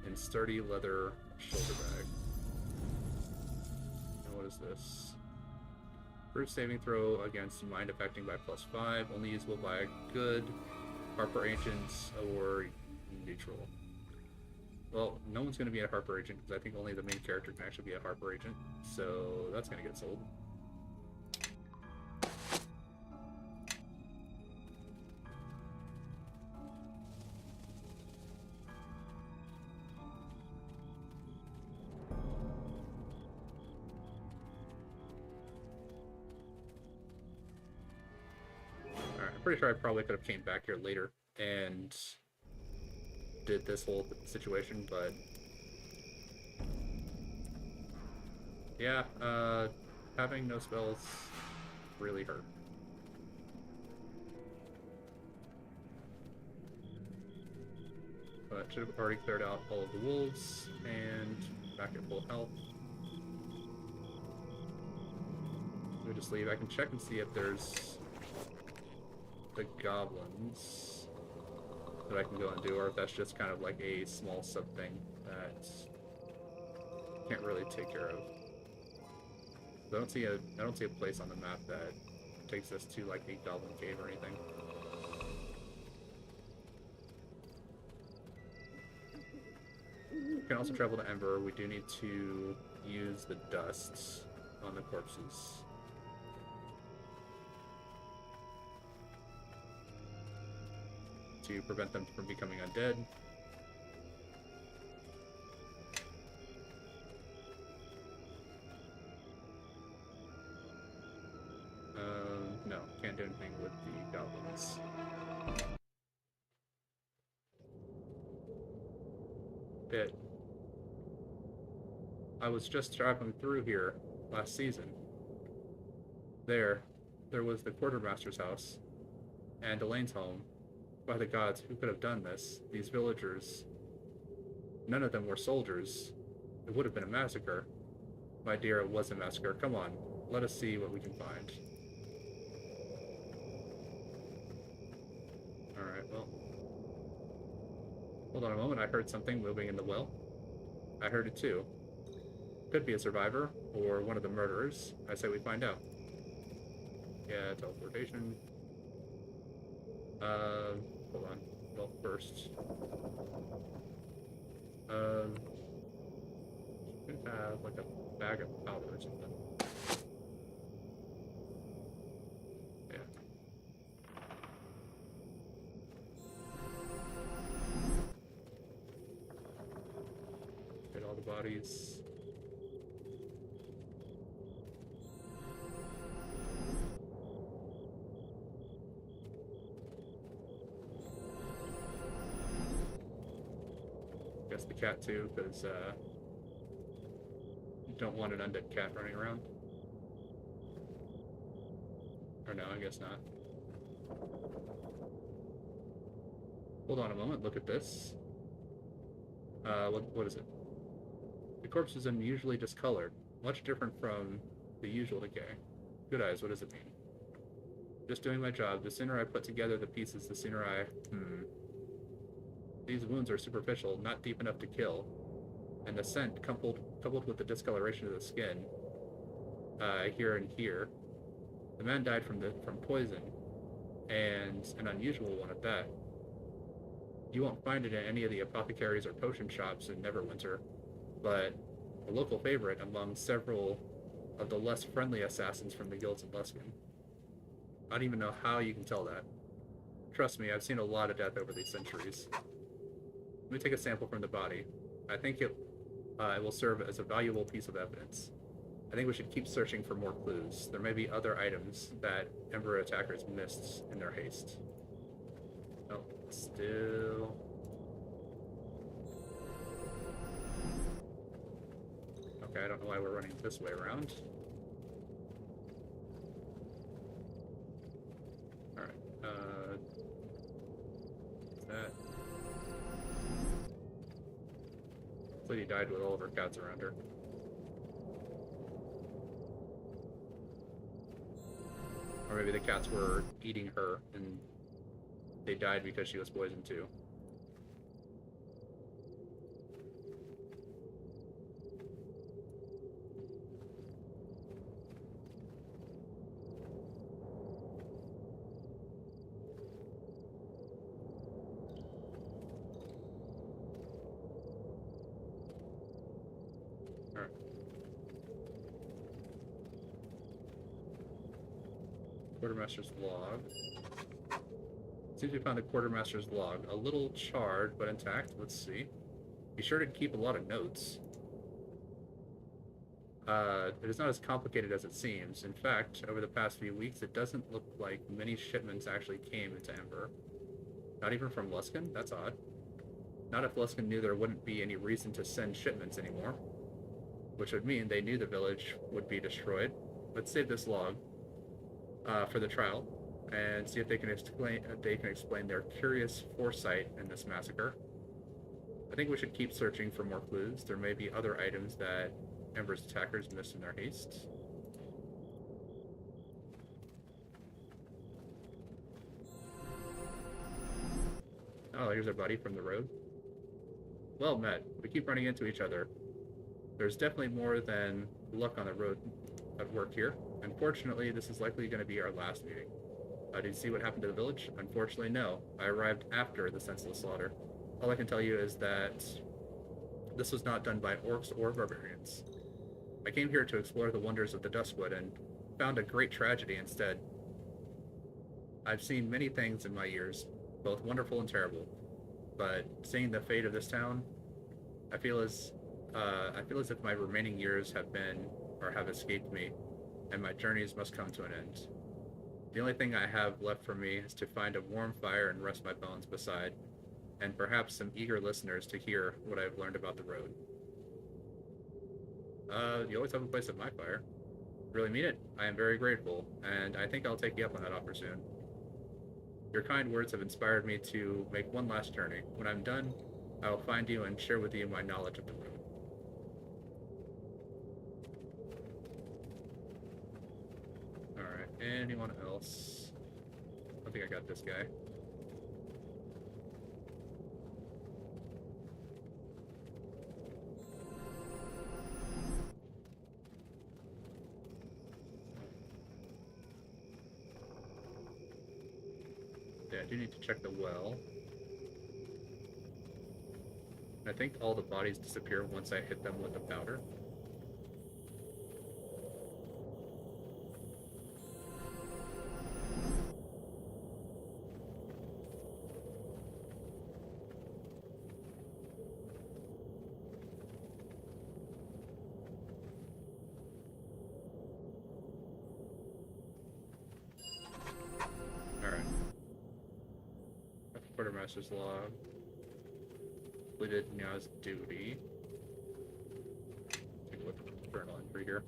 in sturdy leather shoulder bag. And what is this? Brute saving throw against mind affecting by +5, only usable by a good Harper Agent or neutral. Well, no one's going to be a Harper Agent because I think only the main character can actually be a Harper Agent, so that's going to get sold. Pretty sure I probably could have came back here later and did this whole situation, but yeah, having no spells really hurt. But should have already cleared out all of the wolves and back at full health. Let me just leave. I can check and see if there's the goblins that I can go and do, or if that's just kind of like a small sub thing that can't really take care of. I don't see a place on the map that takes us to like a goblin cave or anything. We can also travel to Ember. We do need to use the dust on the corpses. To prevent them from becoming undead. No, can't do anything with the goblins. it. I was just traveling through here last season. There was the quartermaster's house and Elaine's home. By the gods, who could have done this? These villagers. None of them were soldiers. It would have been a massacre. My dear, it was a massacre. Come on, let us see what we can find. Alright, well. Hold on a moment, I heard something moving in the well. I heard it too. Could be a survivor, or one of the murderers. I say we find out. Yeah, teleportation. Hold on. Well, first. Should have like a bag of powder or something. Yeah. Get all the bodies. Guess the cat too, because you don't want an undead cat running around. Or no, I guess not. Hold on a moment, look at this. What is it? The corpse is unusually discolored, much different from the usual decay. Good eyes, what does it mean? Just doing my job. The sooner I put together the pieces, the sooner I... These wounds are superficial, not deep enough to kill. And the scent, coupled with the discoloration of the skin, here and here. The man died from poison, and an unusual one at that. You won't find it in any of the apothecaries or potion shops in Neverwinter, but a local favorite among several of the less friendly assassins from the guilds in Luskan. I don't even know how you can tell that. Trust me, I've seen a lot of death over these centuries. Let me take a sample from the body. I think it will serve as a valuable piece of evidence. I think we should keep searching for more clues. There may be other items that Ember attackers missed in their haste. Oh, still... Okay, I don't know why we're running this way around. Alright, that... This lady died with all of her cats around her. Or maybe the cats were eating her and they died because she was poisoned too. Quartermaster's log. Seems we found the quartermaster's log. A little charred, but intact. Let's see. Be sure to keep a lot of notes. It is not as complicated as it seems. In fact, over the past few weeks, it doesn't look like many shipments actually came into Ember. Not even from Luskan? That's odd. Not if Luskan knew there wouldn't be any reason to send shipments anymore. Which would mean they knew the village would be destroyed. Let's save this log. For the trial, and see if they can explain their curious foresight in this massacre. I think we should keep searching for more clues. There may be other items that Ember's attackers missed in their haste. Oh, here's our buddy from the road. Well met. We keep running into each other. There's definitely more than luck on the road at work here. Unfortunately, this is likely going to be our last meeting. Did you see what happened to the village? Unfortunately, no. I arrived after the senseless slaughter. All I can tell you is that this was not done by orcs or barbarians. I came here to explore the wonders of the Duskwood and found a great tragedy instead. I've seen many things in my years, both wonderful and terrible, but seeing the fate of this town, I feel as if my remaining years have escaped me, and my journeys must come to an end. The only thing I have left for me is to find a warm fire and rest my bones beside, and perhaps some eager listeners to hear what I've learned about the road. You always have a place at my fire. Really mean it. I am very grateful, and I think I'll take you up on that offer soon. Your kind words have inspired me to make one last journey. When I'm done, I will find you and share with you my knowledge of the road. Alright, anyone else? I think I got this guy. Yeah, I do need to check the well. I think all the bodies disappear once I hit them with the powder. Alright. Quartermaster's log. Completed Nya's duty. Take a look at the journal entry here.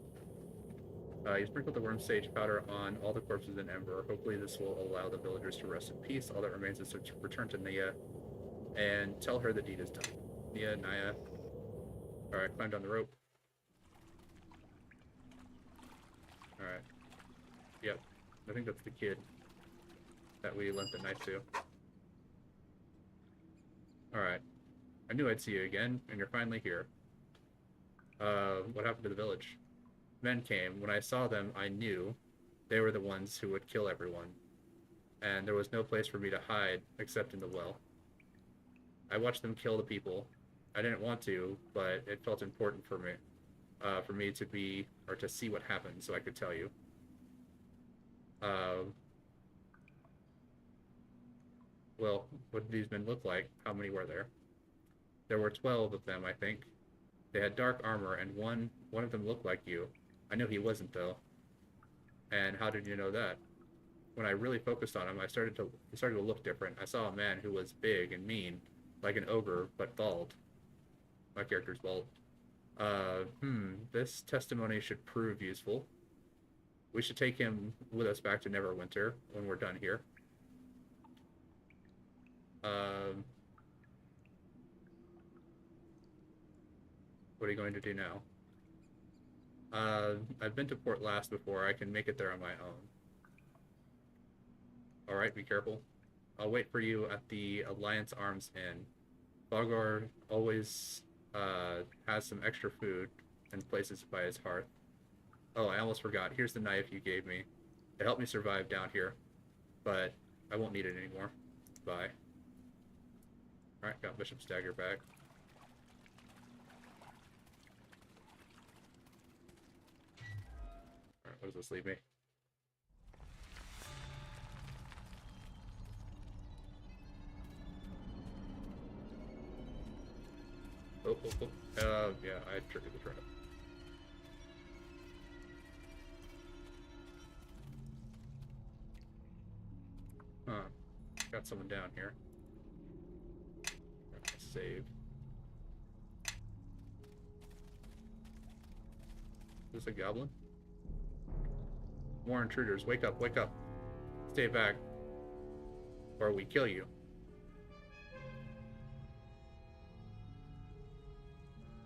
You sprinkled the worm sage powder on all the corpses in Ember. Hopefully this will allow the villagers to rest in peace. All that remains is to return to Nya and tell her the deed is done. Naya. Alright, climb down the rope. Alright. Yep. I think that's the kid that we lent the knife to. Alright. I knew I'd see you again, and you're finally here. What happened to the village? Men came. When I saw them, I knew they were the ones who would kill everyone. And there was no place for me to hide except in the well. I watched them kill the people. I didn't want to, but it felt important for me to be, or to see what happened so I could tell you. Well, what did these men look like? How many were there? There were 12 of them, I think. They had dark armor, and one of them looked like you. I knew he wasn't, though. And how did you know that? When I really focused on him, he started to look different. I saw a man who was big and mean, like an ogre, but bald. My character's bald. This testimony should prove useful. We should take him with us back to Neverwinter when we're done here. What are you going to do now? I've been to Port Last before. I can make it there on my own. Alright, be careful. I'll wait for you at the Alliance Arms Inn. Bogar always has some extra food and places by his hearth. Oh, I almost forgot. Here's the knife you gave me. It helped me survive down here, but I won't need it anymore. Bye. Alright, got Bishop's dagger back. Alright, what does this leave me? Oh. Yeah, I triggered the trap. Huh. Got someone down here. Save. Is this a goblin? More intruders. Wake up, wake up. Stay back, or we kill you.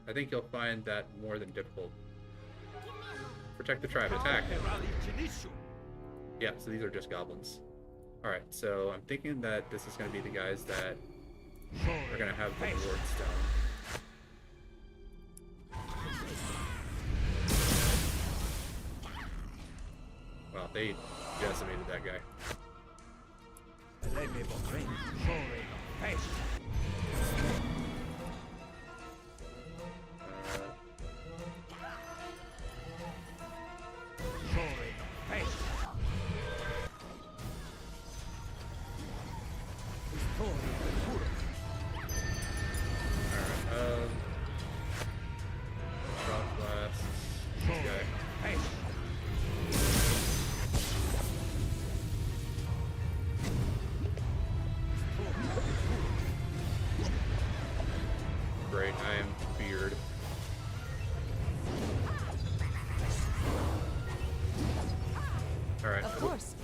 I think you'll find that more than difficult. Protect the tribe. Attack. Yeah, so these are just goblins. Alright, so I'm thinking that this is going to be the guys that are going to have the Lord Stone. Well, they decimated that guy. great. I am feared. Alright. Of course.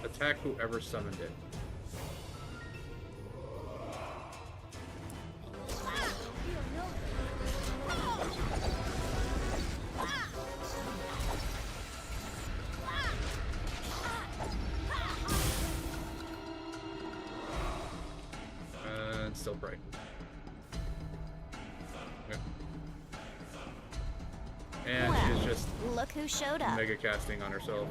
Attack whoever summoned it. And still bright. Okay. And Well, she's just look who showed up. mega casting on herself.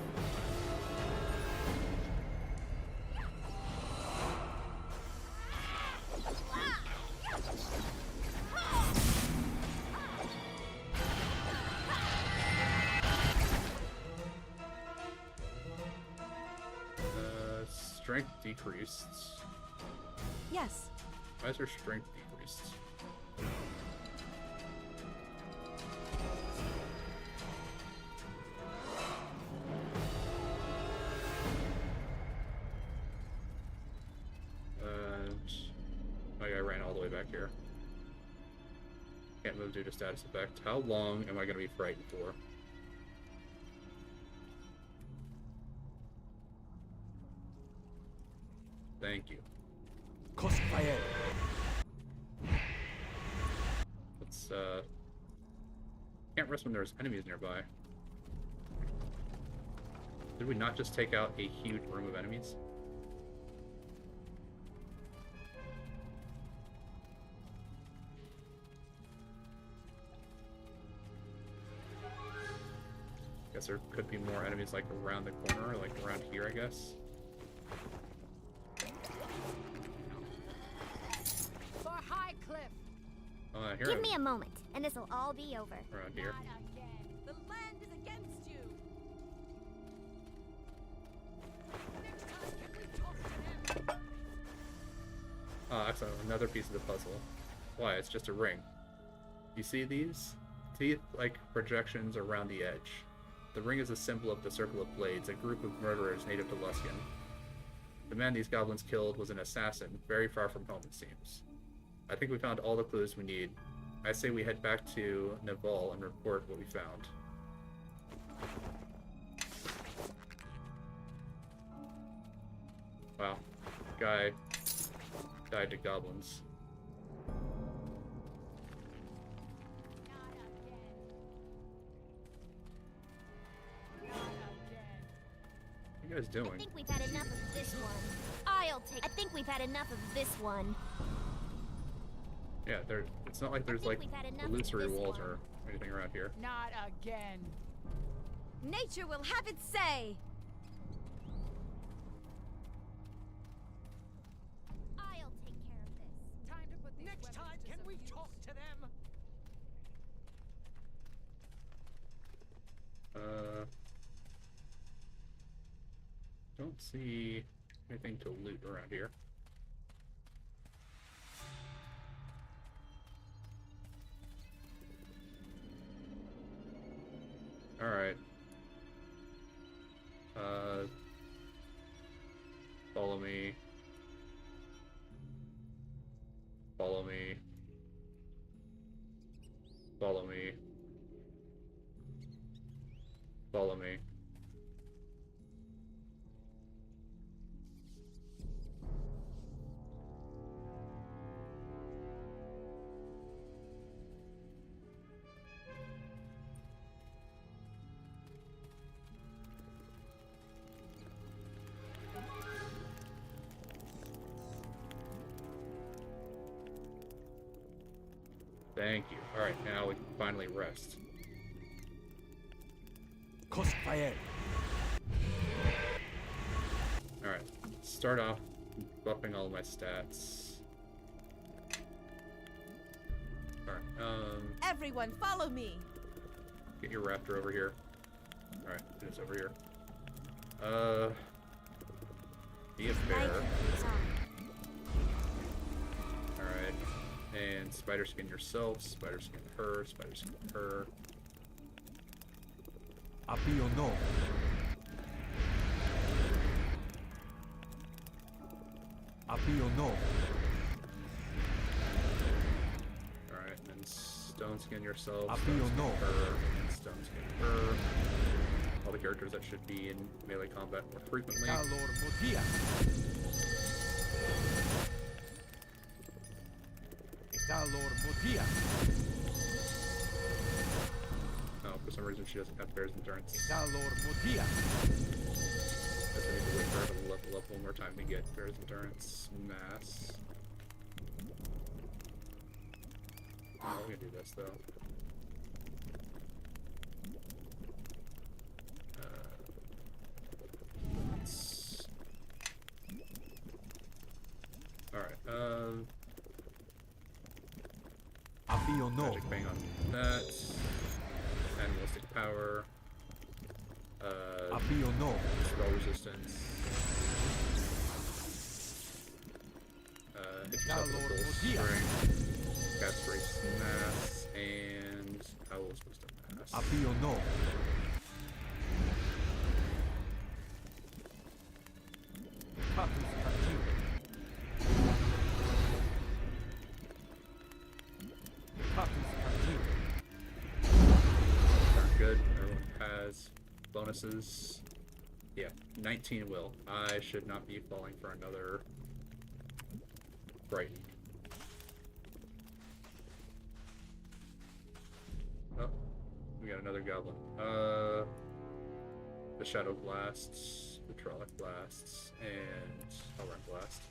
Strength decreased. Yes. Why is her strength decreased? And my guy ran all the way back here. Can't move due to status effect. How long am I going to be frightened for? Thank you. Crossfire. Let's can't rest when there's enemies nearby. Did we not just take out a huge room of enemies? Guess there could be more enemies like around the corner, like around here, I guess. For High Cliff. Here Give me a moment, and this'll all be over. around here. Not again. The land is against you. Next time, can we talk to them? Excellent. Another piece of the puzzle. Why? It's just a ring. You see these? Teeth-like projections around the edge. The ring is a symbol of the Circle of Blades, a group of murderers native to Luskan. The man these goblins killed was an assassin, very far from home, it seems. I think we found all the clues we need. I say we head back to Naval and report what we found. Wow. Guy died to goblins. What are you guys I doing? think we've had enough of this one. I think we've had enough of this one. Yeah, it's not like there's think like we've had enough of illusory this walls one. or anything around here. Not again. Nature will have its say. I'll take care of this. Time to put these Next weapons time, to can some we use. talk to them? Don't see anything to loot around here. Alright. Follow me. Follow me. Follow me. Follow me. Thank you. Alright, now we can finally rest. Crossfire. Alright, start off buffing all my stats. Alright, Everyone, follow me. get your raptor over here. Alright, it is over here. Be a bear. Alright, and spider skin yourself, spider skin her, spider skin her. Happy or no? Happy or no? Stone Skin yourself, I Stone feel Skin no. her, and Stone Skin her. All the characters that should be in melee combat more frequently. Calor Motia. Calor Motia. Oh, for some reason she doesn't have Bear's Endurance. Calor Motia. Guess I need to wait for her to level up one more time to get Bear's Endurance Mass. Oh, we're gonna do this though. Alright, I feel no. Magic Bang on that. Animalistic Power. I feel no. Spell Resistance. Hit yourself with a Calor Full Motia. Strength. Cast Race Mass. And Owl's Wisdom Mass. I feel no. Patus Kachiro. Patus Kachiro. Darn good. Everyone has bonuses. Yeah, 19 will. I should not be falling for another Bright. Oh, we got another goblin. The Shadow Blasts, the Trolloc Blasts, and Hellrun Blast.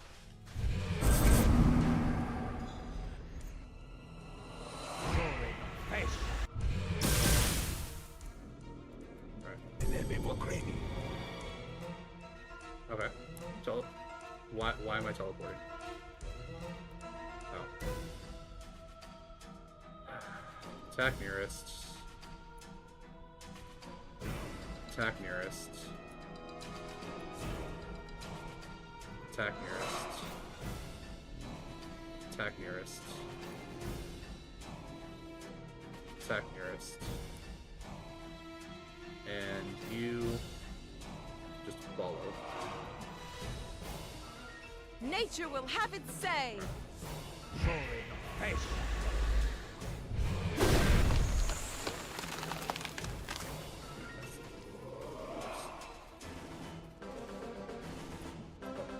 Okay. Why am I teleporting? Oh. Attack nearest. Attack nearest. Attack nearest. Attack nearest. Attack nearest. And you just follow. Nature will have its say.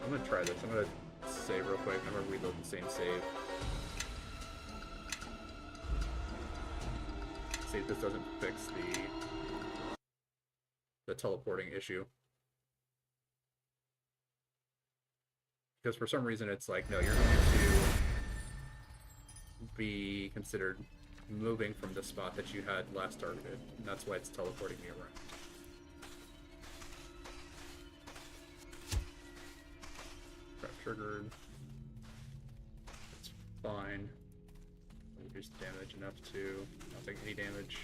I'm gonna try this. I'm gonna save real quick. I'm gonna reload the same save. See if this doesn't fix the teleporting issue. Because for some reason it's like, no, you're going to be considered moving from the spot that you had last targeted, and that's why it's teleporting me around. Trap triggered. It's fine. Reduce the damage enough to not take any damage.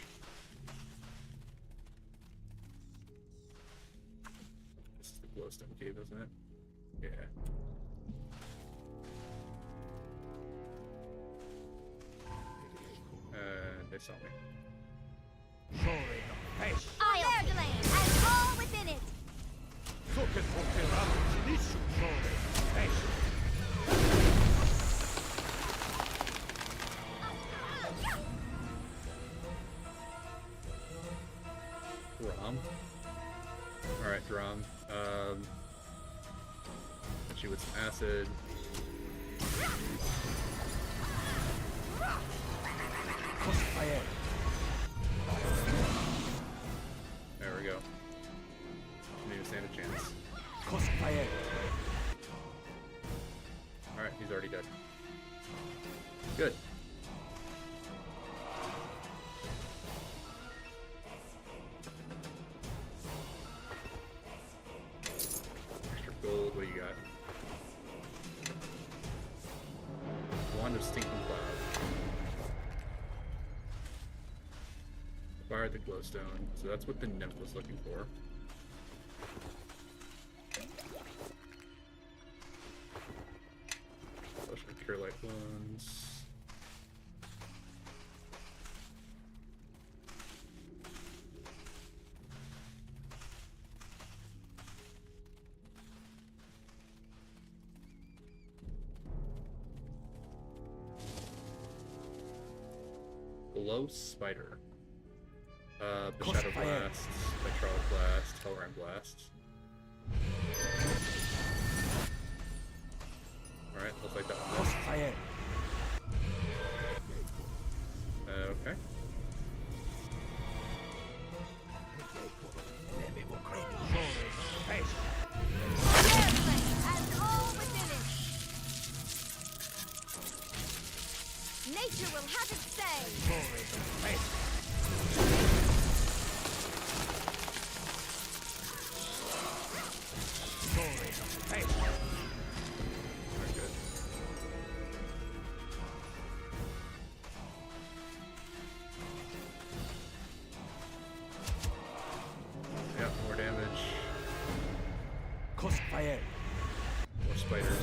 This is the glowstone cave, isn't it? Yeah. They saw me. I'll delay, and all within it. Drum. Alright, Drum. Hit you with some acid. There we go. Maybe stand a chance. Alright, he's already dead. Good. Extra gold, what do you got? Wand of Stinking Cloud. Acquired the glowstone, so that's what the nymph was looking for. Potion of Cure Light Wounds. Blow Spider. Shadow Crossfire. Blast, Hydraulic Blast, Hellram Blast. Alright, looks like that one. Crossfire. Okay. And all within it. Nature will have its say. Very good. Yeah, more damage. Crossfire. More spiders.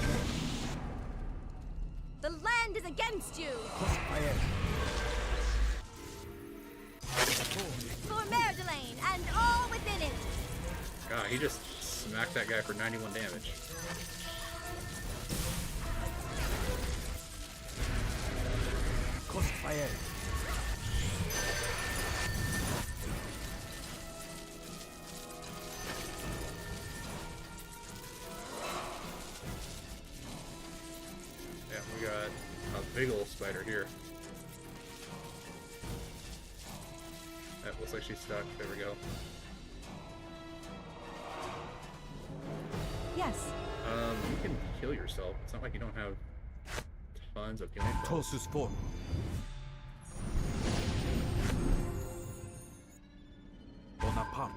The land is against you. Crossfire. For Merdelane and all within it. God, he just smacked that guy for 91 damage. Crossfire. Yeah, we got a big old spider here. That looks like she's stuck. There we go. Yes. You can heal yourself. It's not like you don't have tons of healing spells. Tosus form. Bonaparte.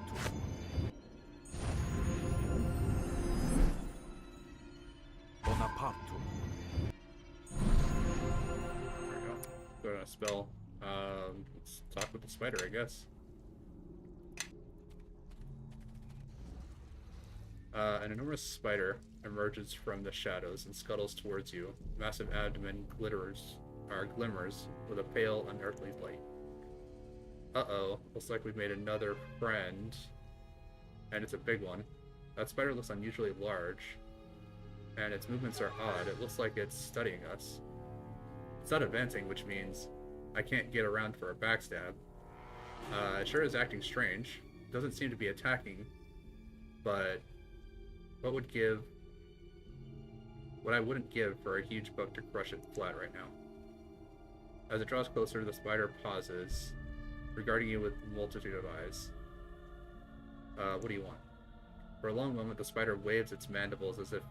Bonaparte. There we go. Go to a spell. Let's talk with the spider, I guess. An enormous spider emerges from the shadows and scuttles towards you. Massive abdomen glimmers with a pale, unearthly light. Uh-oh. Looks like we've made another friend. And it's a big one. That spider looks unusually large. And its movements are odd. It looks like it's studying us. It's not advancing, which means I can't get around for a backstab. It sure is acting strange. Doesn't seem to be attacking. But what I wouldn't give for a huge bug to crush it flat right now. As it draws closer, the spider pauses, regarding you with a multitude of eyes. What do you want? For a long moment, the spider waves its mandibles as if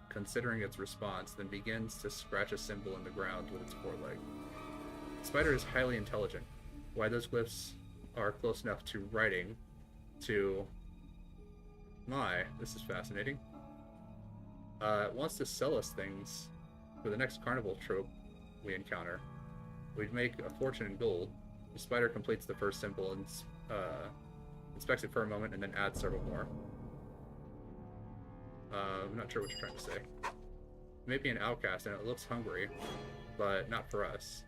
considering its response, then begins to scratch a symbol in the ground with its foreleg. The spider is highly intelligent. Why those glyphs are close enough to writing to... My, this is fascinating. It wants to sell us things for the next carnival trope we encounter. We'd make a fortune in gold. The spider completes the first symbol and inspects it for a moment and then adds several more. I'm not sure what you're trying to say. Maybe an outcast and it looks hungry, but not for us.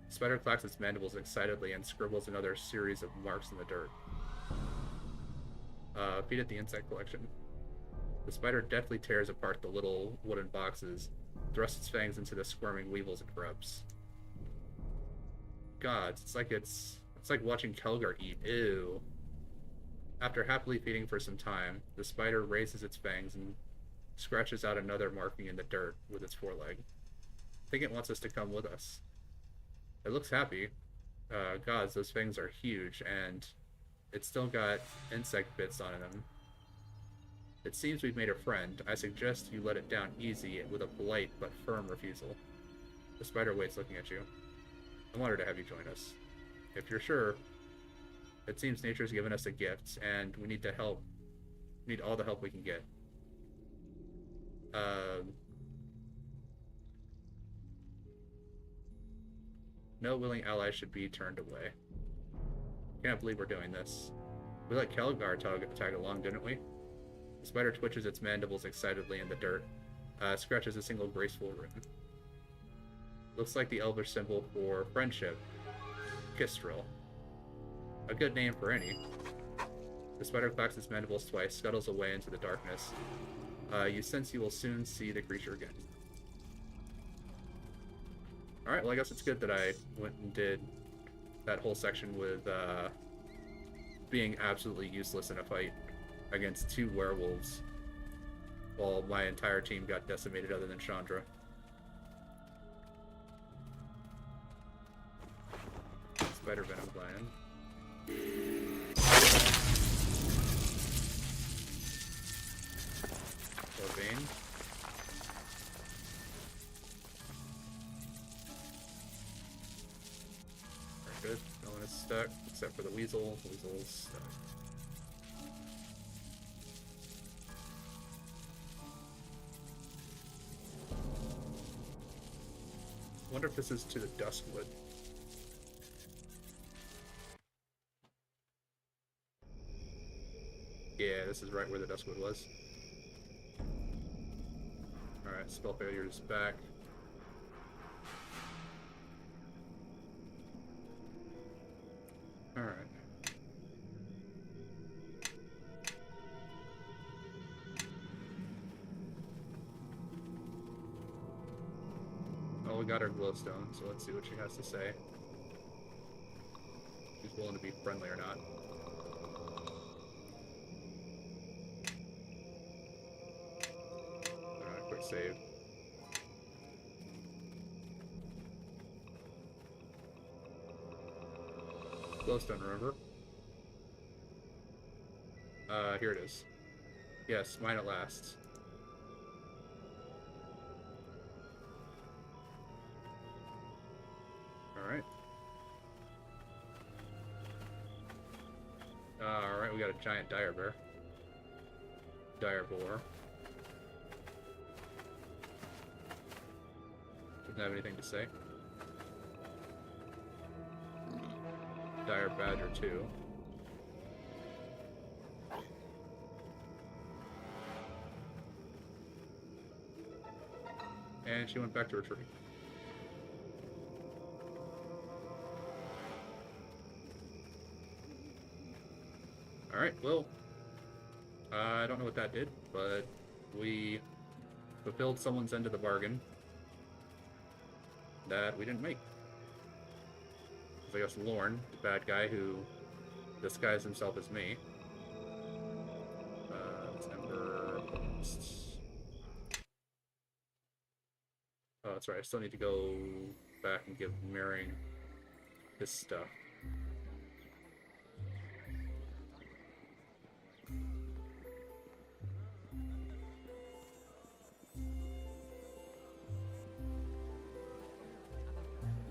The spider clacks its mandibles excitedly and scribbles another series of marks in the dirt. Feed it the insect collection. The spider deftly tears apart the little wooden boxes, thrusts its fangs into the squirming weevils and grubs. Gods, it's like watching Kelgar eat. Ew. After happily feeding for some time, the spider raises its fangs and scratches out another marking in the dirt with its foreleg. I think it wants us to come with us. It looks happy. Gods, those fangs are huge, and it's still got insect bits on them. It seems we've made a friend. I suggest you let it down easy with a polite but firm refusal. The spider waits looking at you. I'm honored to have you join us. If you're sure, it seems nature's given us a gift, and we need to help. We need all the help we can get. No willing ally should be turned away. Can't believe we're doing this. We let Kelgar tag along, didn't we? The spider twitches its mandibles excitedly in the dirt, scratches a single graceful rune. Looks like the elvish symbol for friendship. Kistrel. A good name for any. The spider clacks its mandibles twice, scuttles away into the darkness. You sense you will soon see the creature again. Alright, well I guess it's good that I went and did that whole section with being absolutely useless in a fight against 2 werewolves, while my entire team got decimated other than Shandra. Spider Venom Gland. Vein. Very good. No one is stuck, except for the weasel. The weasel's stuck. I wonder if this is to the Duskwood. Yeah, this is right where the Duskwood was. Alright, spell failure is back. Alright. Well, we got her glowstone, so let's see what she has to say. If she's willing to be friendly or not. Alright, quick save. Glowstone, remember? Here it is. Yes, mine at last. Alright. Alright, we got a giant dire bear. Dire boar. Doesn't have anything to say. Dire badger too. And she went back to her tree. Alright, well, I don't know what that did, but we fulfilled someone's end of the bargain that we didn't make. I guess Lorne, the bad guy who disguised himself as me. It's Ember. Oh, that's right. I still need to go back and give Mirroring his stuff.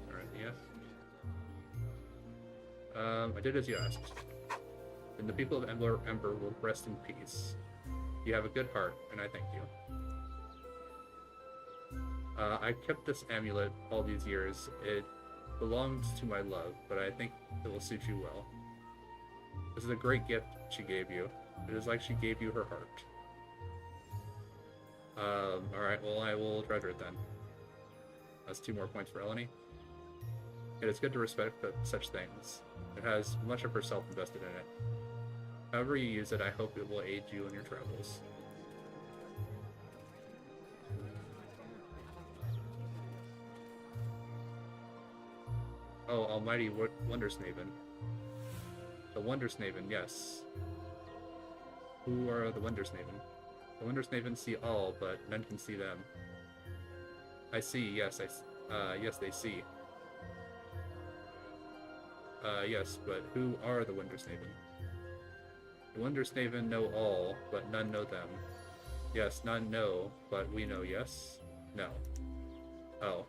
Alright, yes. I did as you asked. And the people of Ember will rest in peace. You have a good heart, and I thank you. I kept this amulet all these years. It belongs to my love, but I think it will suit you well. This is a great gift she gave you. It is like she gave you her heart. Alright, well I will treasure it then. That's 2 more points for Eleni. It is good to respect such things. It has much of herself invested in it. However you use it, I hope it will aid you in your travels. Oh, almighty Wondersnaven. The Wondersnaven, yes. Who are the Wondersnaven? The Wondersnaven see all, but none can see them. I see, yes, yes, they see. Yes, but who are the Wondersnaven? The Wondersnaven know all, but none know them. Yes, none know, but we know, yes? No. Oh.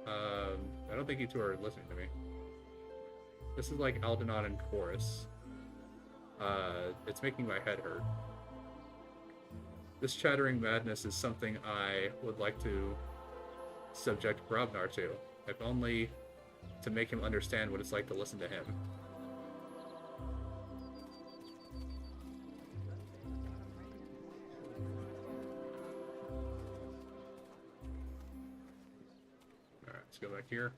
I don't think you two are listening to me. This is like Aldenon and Chorus. It's making my head hurt. This chattering madness is something I would like to subject Grobnar to, if only to make him understand what it's like to listen to him. Alright, let's go back here.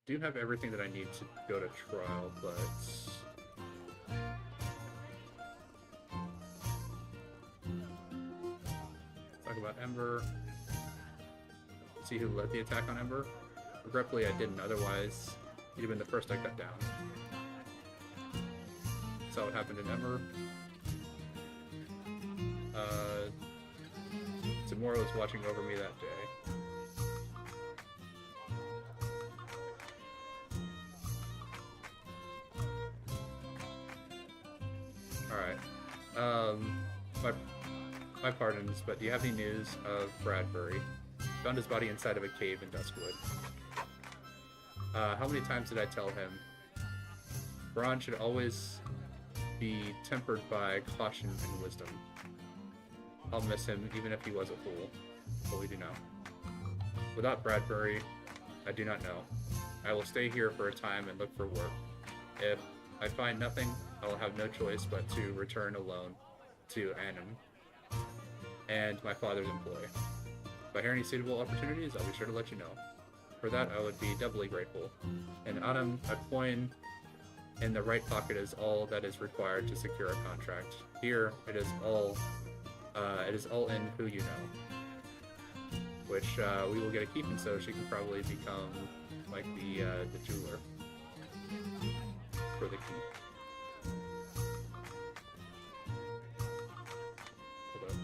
Do have everything that I need to go to trial, but talk about Ember. See who led the attack on Ember. Regretfully, I didn't. Otherwise, he'd have been the first I cut down. Saw what happened in Ember. Zamora was watching over me that day. Alright. My pardons, but do you have any news of Bradbury? Found his body inside of a cave in Duskwood. How many times did I tell him? Braun should always be tempered by caution and wisdom. I'll miss him, even if he was a fool. But we do know. Without Bradbury, I do not know. I will stay here for a time and look for work. If I find nothing, I will have no choice but to return alone to Annam and my father's employ. If I hear any suitable opportunities, I'll be sure to let you know. For that, I would be doubly grateful. In Annam, a coin in the right pocket is all that is required to secure a contract. Here, it is all in who you know. Which we will get a keep, and so she can probably become like the jeweler for the keep. Hold up.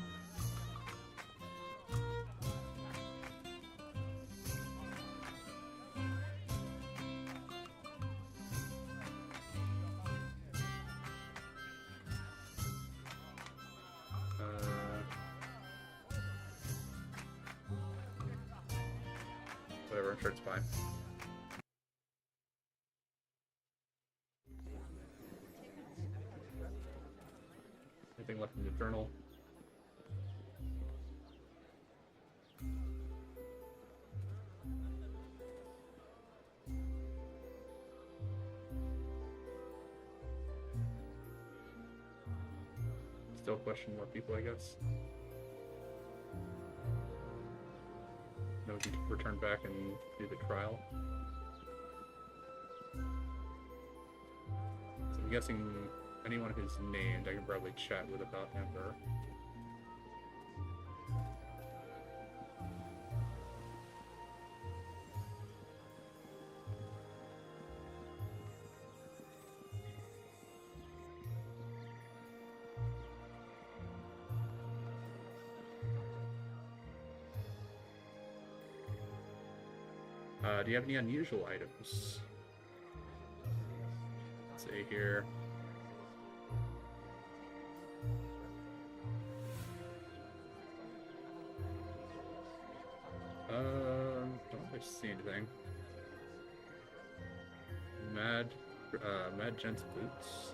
Whatever, I'm sure it's fine. Anything left in the journal? Still question more people, I guess. Then we can return back and do the trial. So I'm guessing anyone who's named, I can probably chat with about Ember. Do you have any unusual items? Let's see here. Don't really see anything. Mad Gent's boots.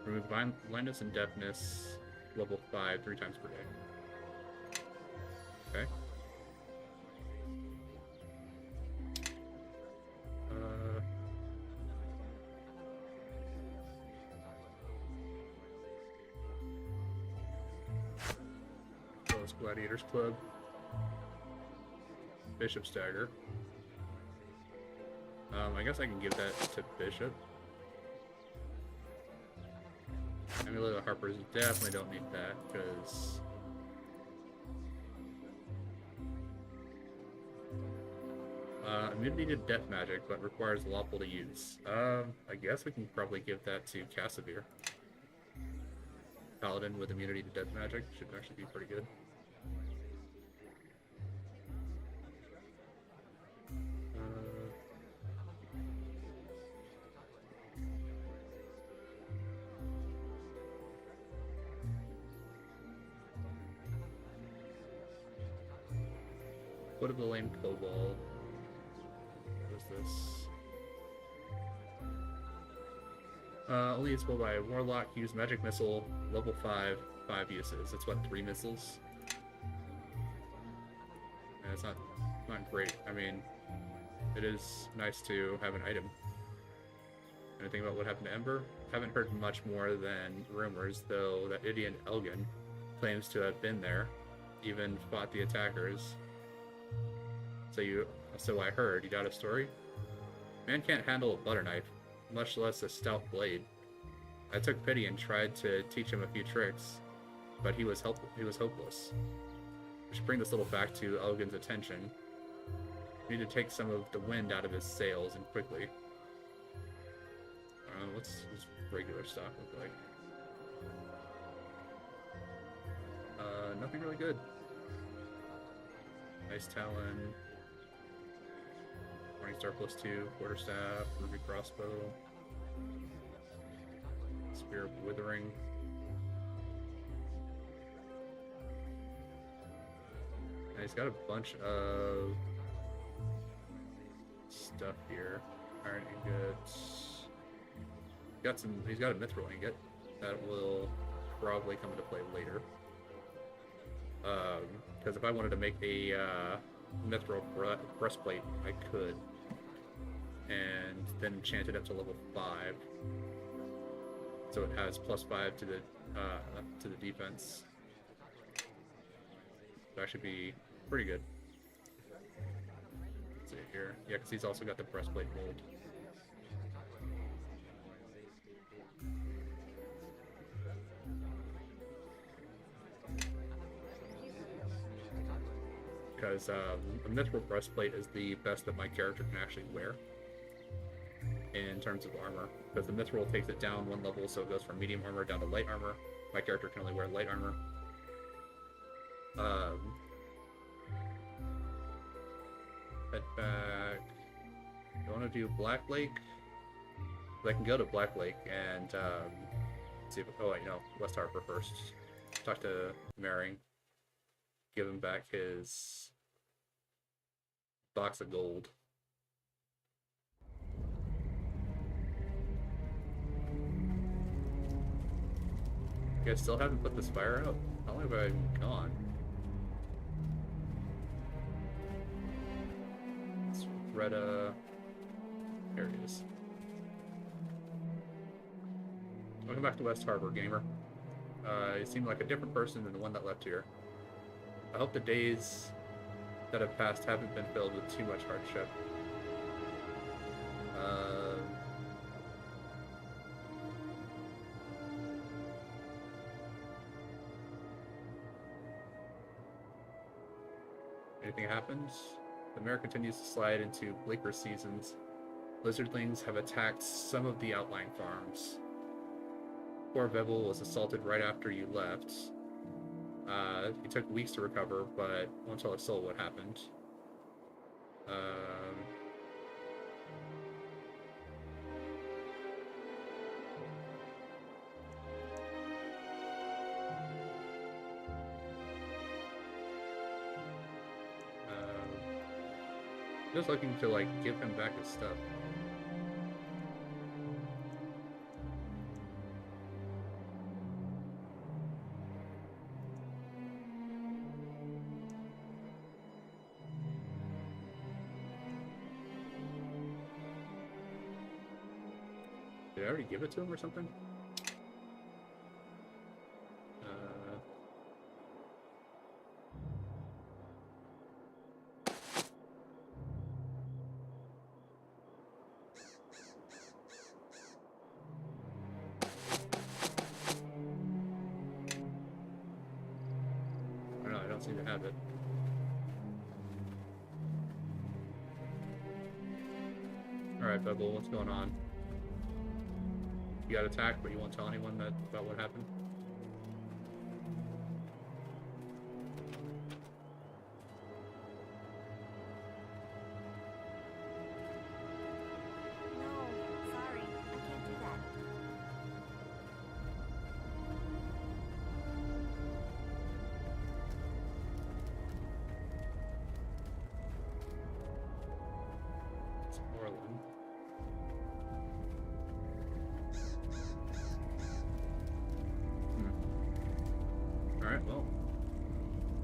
Remove blindness and deafness, level 5, 3 times per day. Okay. Gladiators Club. Bishop's Dagger. I guess I can give that to Bishop. Amulet of Harper's definitely don't need that, because immunity to death magic, but requires lawful to use. I guess we can probably give that to Casimir. Paladin with immunity to death magic should actually be pretty good. Foot of the Lame Kobold. What is this? Only usable by a Warlock. Use Magic Missile, level 5, 5 uses. It's what, 3 missiles? Yeah, it's not great. I mean, it is nice to have an item. Anything about what happened to Ember? Haven't heard much more than rumors, though that idiot Elgin claims to have been there, even fought the attackers. So I heard. You got a story? Man can't handle a butter knife, much less a stout blade. I took pity and tried to teach him a few tricks. but he was hopeless. We should bring this little back to Elgin's attention. We need to take some of the wind out of his sails, and quickly. What's his regular stock look like? Nothing really good. Ice Talon, Morningstar +2, Quarterstaff, Ruby Crossbow, Spear of Withering. And he's got a bunch of stuff here. Iron ingots. He's got a mithril ingot that will probably come into play later. Because if I wanted to make a mithril breastplate, I could, and then enchant it up to level 5, so it has +5 to the defense. It'd actually be pretty good. Let's see here, yeah, because he's also got the breastplate mold. Because a mithril breastplate is the best that my character can actually wear in terms of armor. Because the mithril takes it down 1 level, so it goes from medium armor down to light armor. My character can only wear light armor. Head back. I want to do Black Lake. I can go to Black Lake and see if... Oh, wait, no. West Harbor first. Talk to Maring. Give him back his box of gold. You guys still haven't put this fire out? How long have I been gone? It's Retta. There it is. Welcome back to West Harbor, gamer. You seem like a different person than the one that left here. I hope the days that have passed haven't been filled with too much hardship. Anything happens? The mare continues to slide into bleaker seasons. Lizardlings have attacked some of the outlying farms. Poor Vevel was assaulted right after you left. He took weeks to recover, but won't tell a soul what happened. Just looking to, like, give him back his stuff. Did I already give it to him or something? I don't know, I don't seem to have it. Alright, Bubble, what's going on? You got attacked, but you won't tell anyone about what happened? No, sorry. I can't do that. It's Orlin. Alright, well.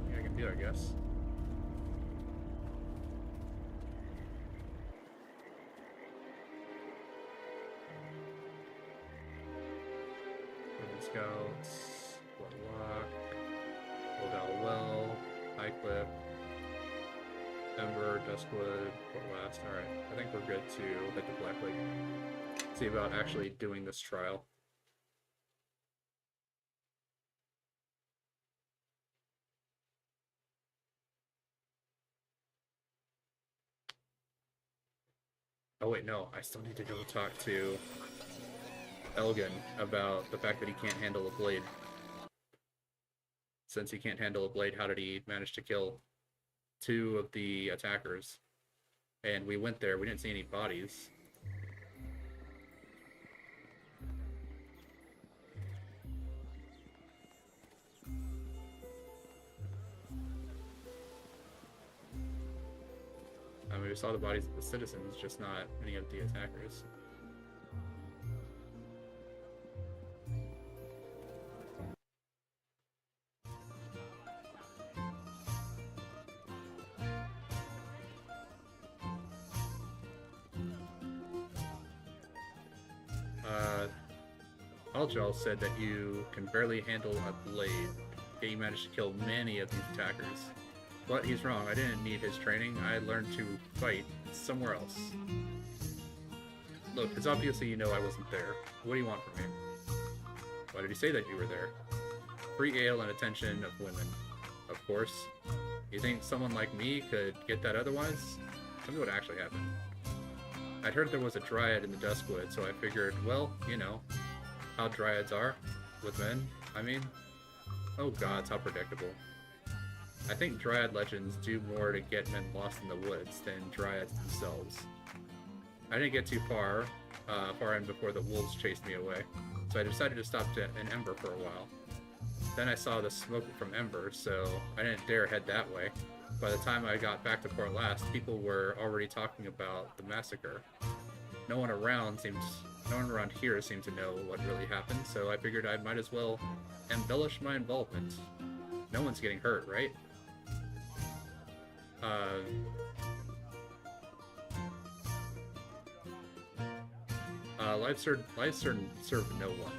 Nothing I can do, I guess. Urban Scouts, Bloodlock, Oldal Well, High Cliff, Ember, Duskwood, Port West. Alright, I think we're good to hit the Black Lake. See about actually doing this trial. Oh wait, no, I still need to go talk to Elgin about the fact that he can't handle a blade. Since he can't handle a blade, how did he manage to kill 2 of the attackers? And we went there, we didn't see any bodies. I mean, we saw the bodies of the citizens, just not any of the attackers. Algel said that you can barely handle a blade, yet you managed to kill many of these attackers. But he's wrong, I didn't need his training, I learned to fight somewhere else. Look, it's obviously you know I wasn't there. What do you want from me? Why did you say that you were there? Free ale and attention of women. Of course. You think someone like me could get that otherwise? Tell me what actually happened. I'd heard there was a dryad in the Duskwood, so I figured, well, you know, how dryads are. With men, I mean. Oh gods, how predictable. I think dryad legends do more to get men lost in the woods than dryads themselves. I didn't get too far in before the wolves chased me away, so I decided to stop in Ember for a while. Then I saw the smoke from Ember, so I didn't dare head that way. By the time I got back to Port Last, people were already talking about the massacre. No one around here seemed to know what really happened, so I figured I might as well embellish my involvement. No one's getting hurt, right? Life served no one.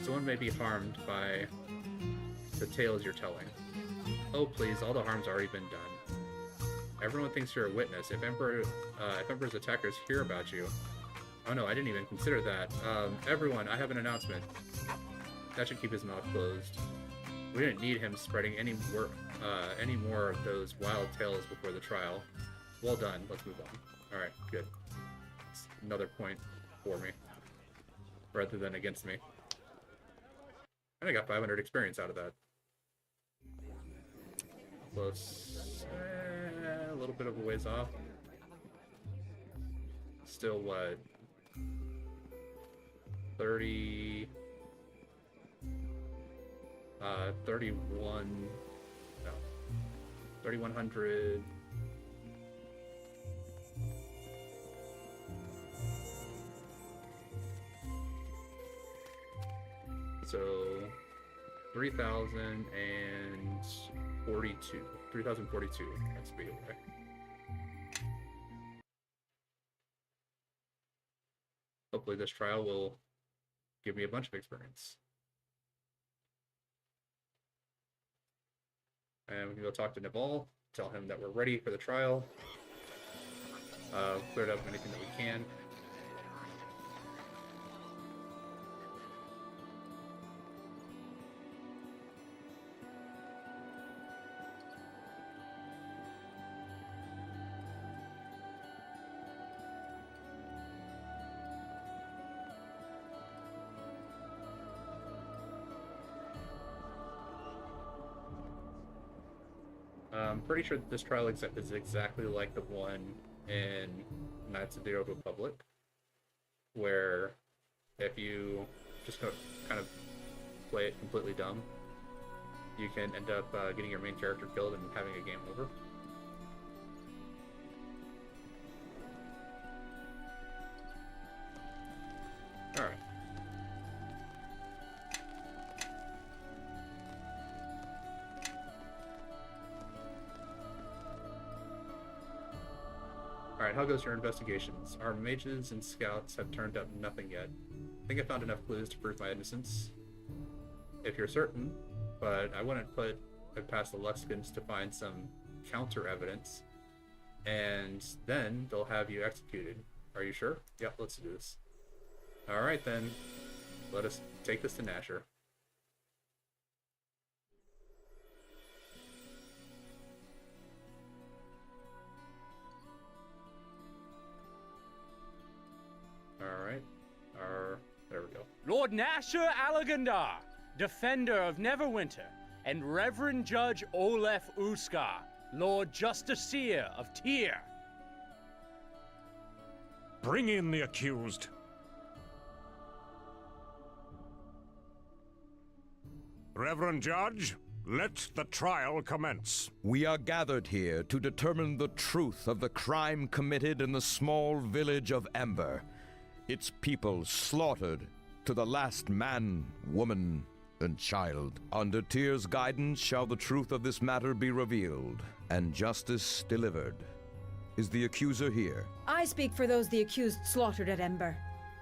Someone may be harmed by the tales you're telling. Oh please, all the harm's already been done. Everyone thinks you're a witness. If Ember's attackers hear about you... Oh no, I didn't even consider that. Everyone, I have an announcement. That should keep his mouth closed. We didn't need him spreading any more of those wild tales before the trial. Well done, let's move on. Alright, good. It's another point for me, rather than against me. And I got 500 experience out of that. Close. A little bit of a ways off. Still what? 30... 31... No. 3,100... So... 3,042. 3,042 XP away. Hopefully this trial will give me a bunch of experience. And we can go talk to Naval, tell him that we're ready for the trial. Cleared up anything that we can. I'm pretty sure that this trial is exactly like the one in Knights of the Old Republic, where if you just kind of play it completely dumb, you can end up getting your main character killed and having a game over. Alright. Alright, how goes your investigations? Our mages and scouts have turned up nothing yet. I think I found enough clues to prove my innocence. If you're certain, but I wouldn't put it past the Luskins to find some counter evidence, and then they'll have you executed. Are you sure? Yep, let's do this. Alright then, let us take this to Nasher. Alright. There we go. Lord Nasher Alagandar, Defender of Neverwinter, and Reverend Judge Olef Uskar, Lord Justiciar of Tyr. Bring in the accused. Reverend Judge, let the trial commence. We are gathered here to determine the truth of the crime committed in the small village of Ember. Its people slaughtered to the last man, woman, and child. Under Tyr's guidance shall the truth of this matter be revealed, and justice delivered. Is the accuser here? I speak for those the accused slaughtered at Ember,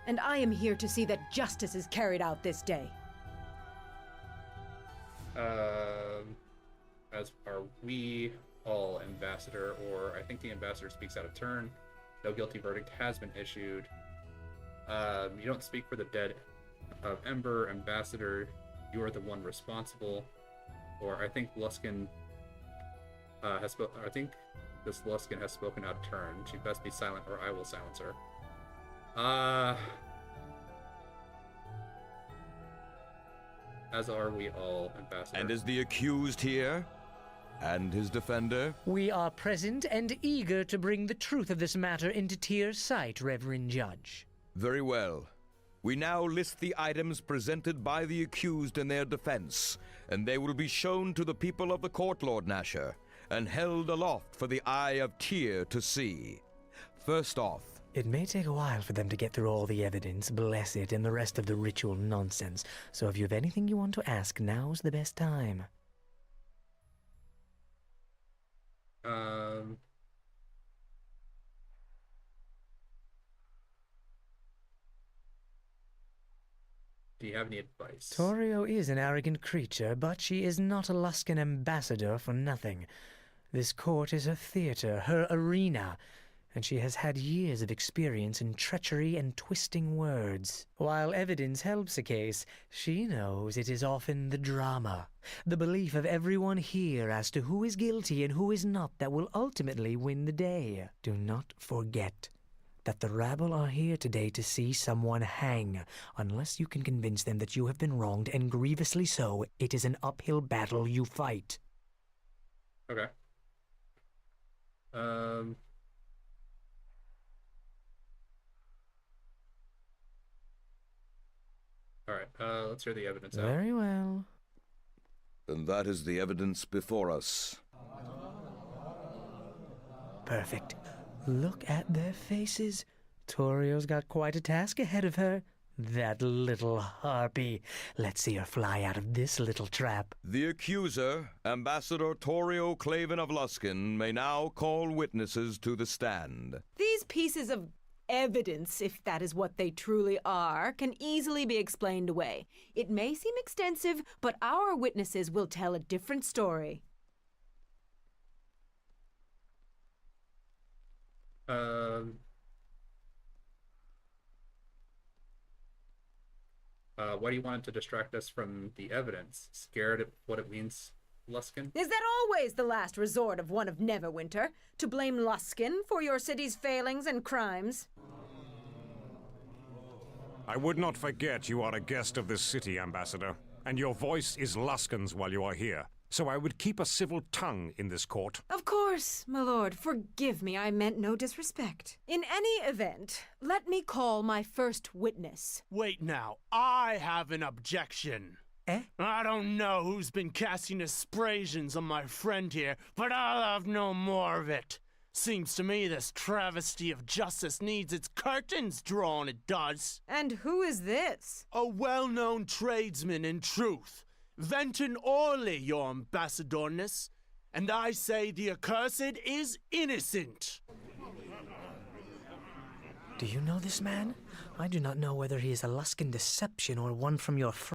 and I am here to see that justice is carried out this day. As are we all, Ambassador, or I think the Ambassador speaks out of turn. No guilty verdict has been issued. You don't speak for the dead of Ember, Ambassador. You are the one responsible. Or I think Luskin I think this Luskin has spoken out of turn. She best be silent, or I will silence her. As are we all, Ambassador. And is the accused here? And his defender? We are present and eager to bring the truth of this matter into Tyr's sight, Reverend Judge. Very well. We now list the items presented by the accused in their defense, and they will be shown to the people of the court, Lord Nasher, and held aloft for the eye of Tyr to see. First off, it may take a while for them to get through all the evidence, bless it, and the rest of the ritual nonsense. So if you have anything you want to ask, now's the best time. Do you have any advice? Torio is an arrogant creature, but she is not a Luskin ambassador for nothing. This court is her theater, her arena, and she has had years of experience in treachery and twisting words. While evidence helps a case, she knows it is often the drama, the belief of everyone here as to who is guilty and who is not that will ultimately win the day. Do not forget that the rabble are here today to see someone hang. Unless you can convince them that you have been wronged, and grievously so, it is an uphill battle you fight. Okay. Alright, let's hear the evidence out. Very well. And that is the evidence before us. Perfect. Look at their faces. Torio's got quite a task ahead of her. That little harpy. Let's see her fly out of this little trap. The accuser, Ambassador Torio Claven of Luskin, may now call witnesses to the stand. These pieces of evidence, if that is what they truly are, can easily be explained away. It may seem extensive, but our witnesses will tell a different story. Why do you want to distract us from the evidence? Scared of what it means, Luskin? Is that always the last resort of one of Neverwinter? To blame Luskin for your city's failings and crimes? I would not forget you are a guest of this city, Ambassador, and your voice is Luskin's while you are here. So I would keep a civil tongue in this court. Of course, my lord. Forgive me, I meant no disrespect. In any event, let me call my first witness. Wait now, I have an objection. Eh? I don't know who's been casting aspersions on my friend here, but I'll have no more of it. Seems to me this travesty of justice needs its curtains drawn, it does. And who is this? A well-known tradesman in truth. Venton Orley, your ambassadorness, and I say the accursed is innocent. Do you know this man? I do not know whether he is a Luskin deception or one from your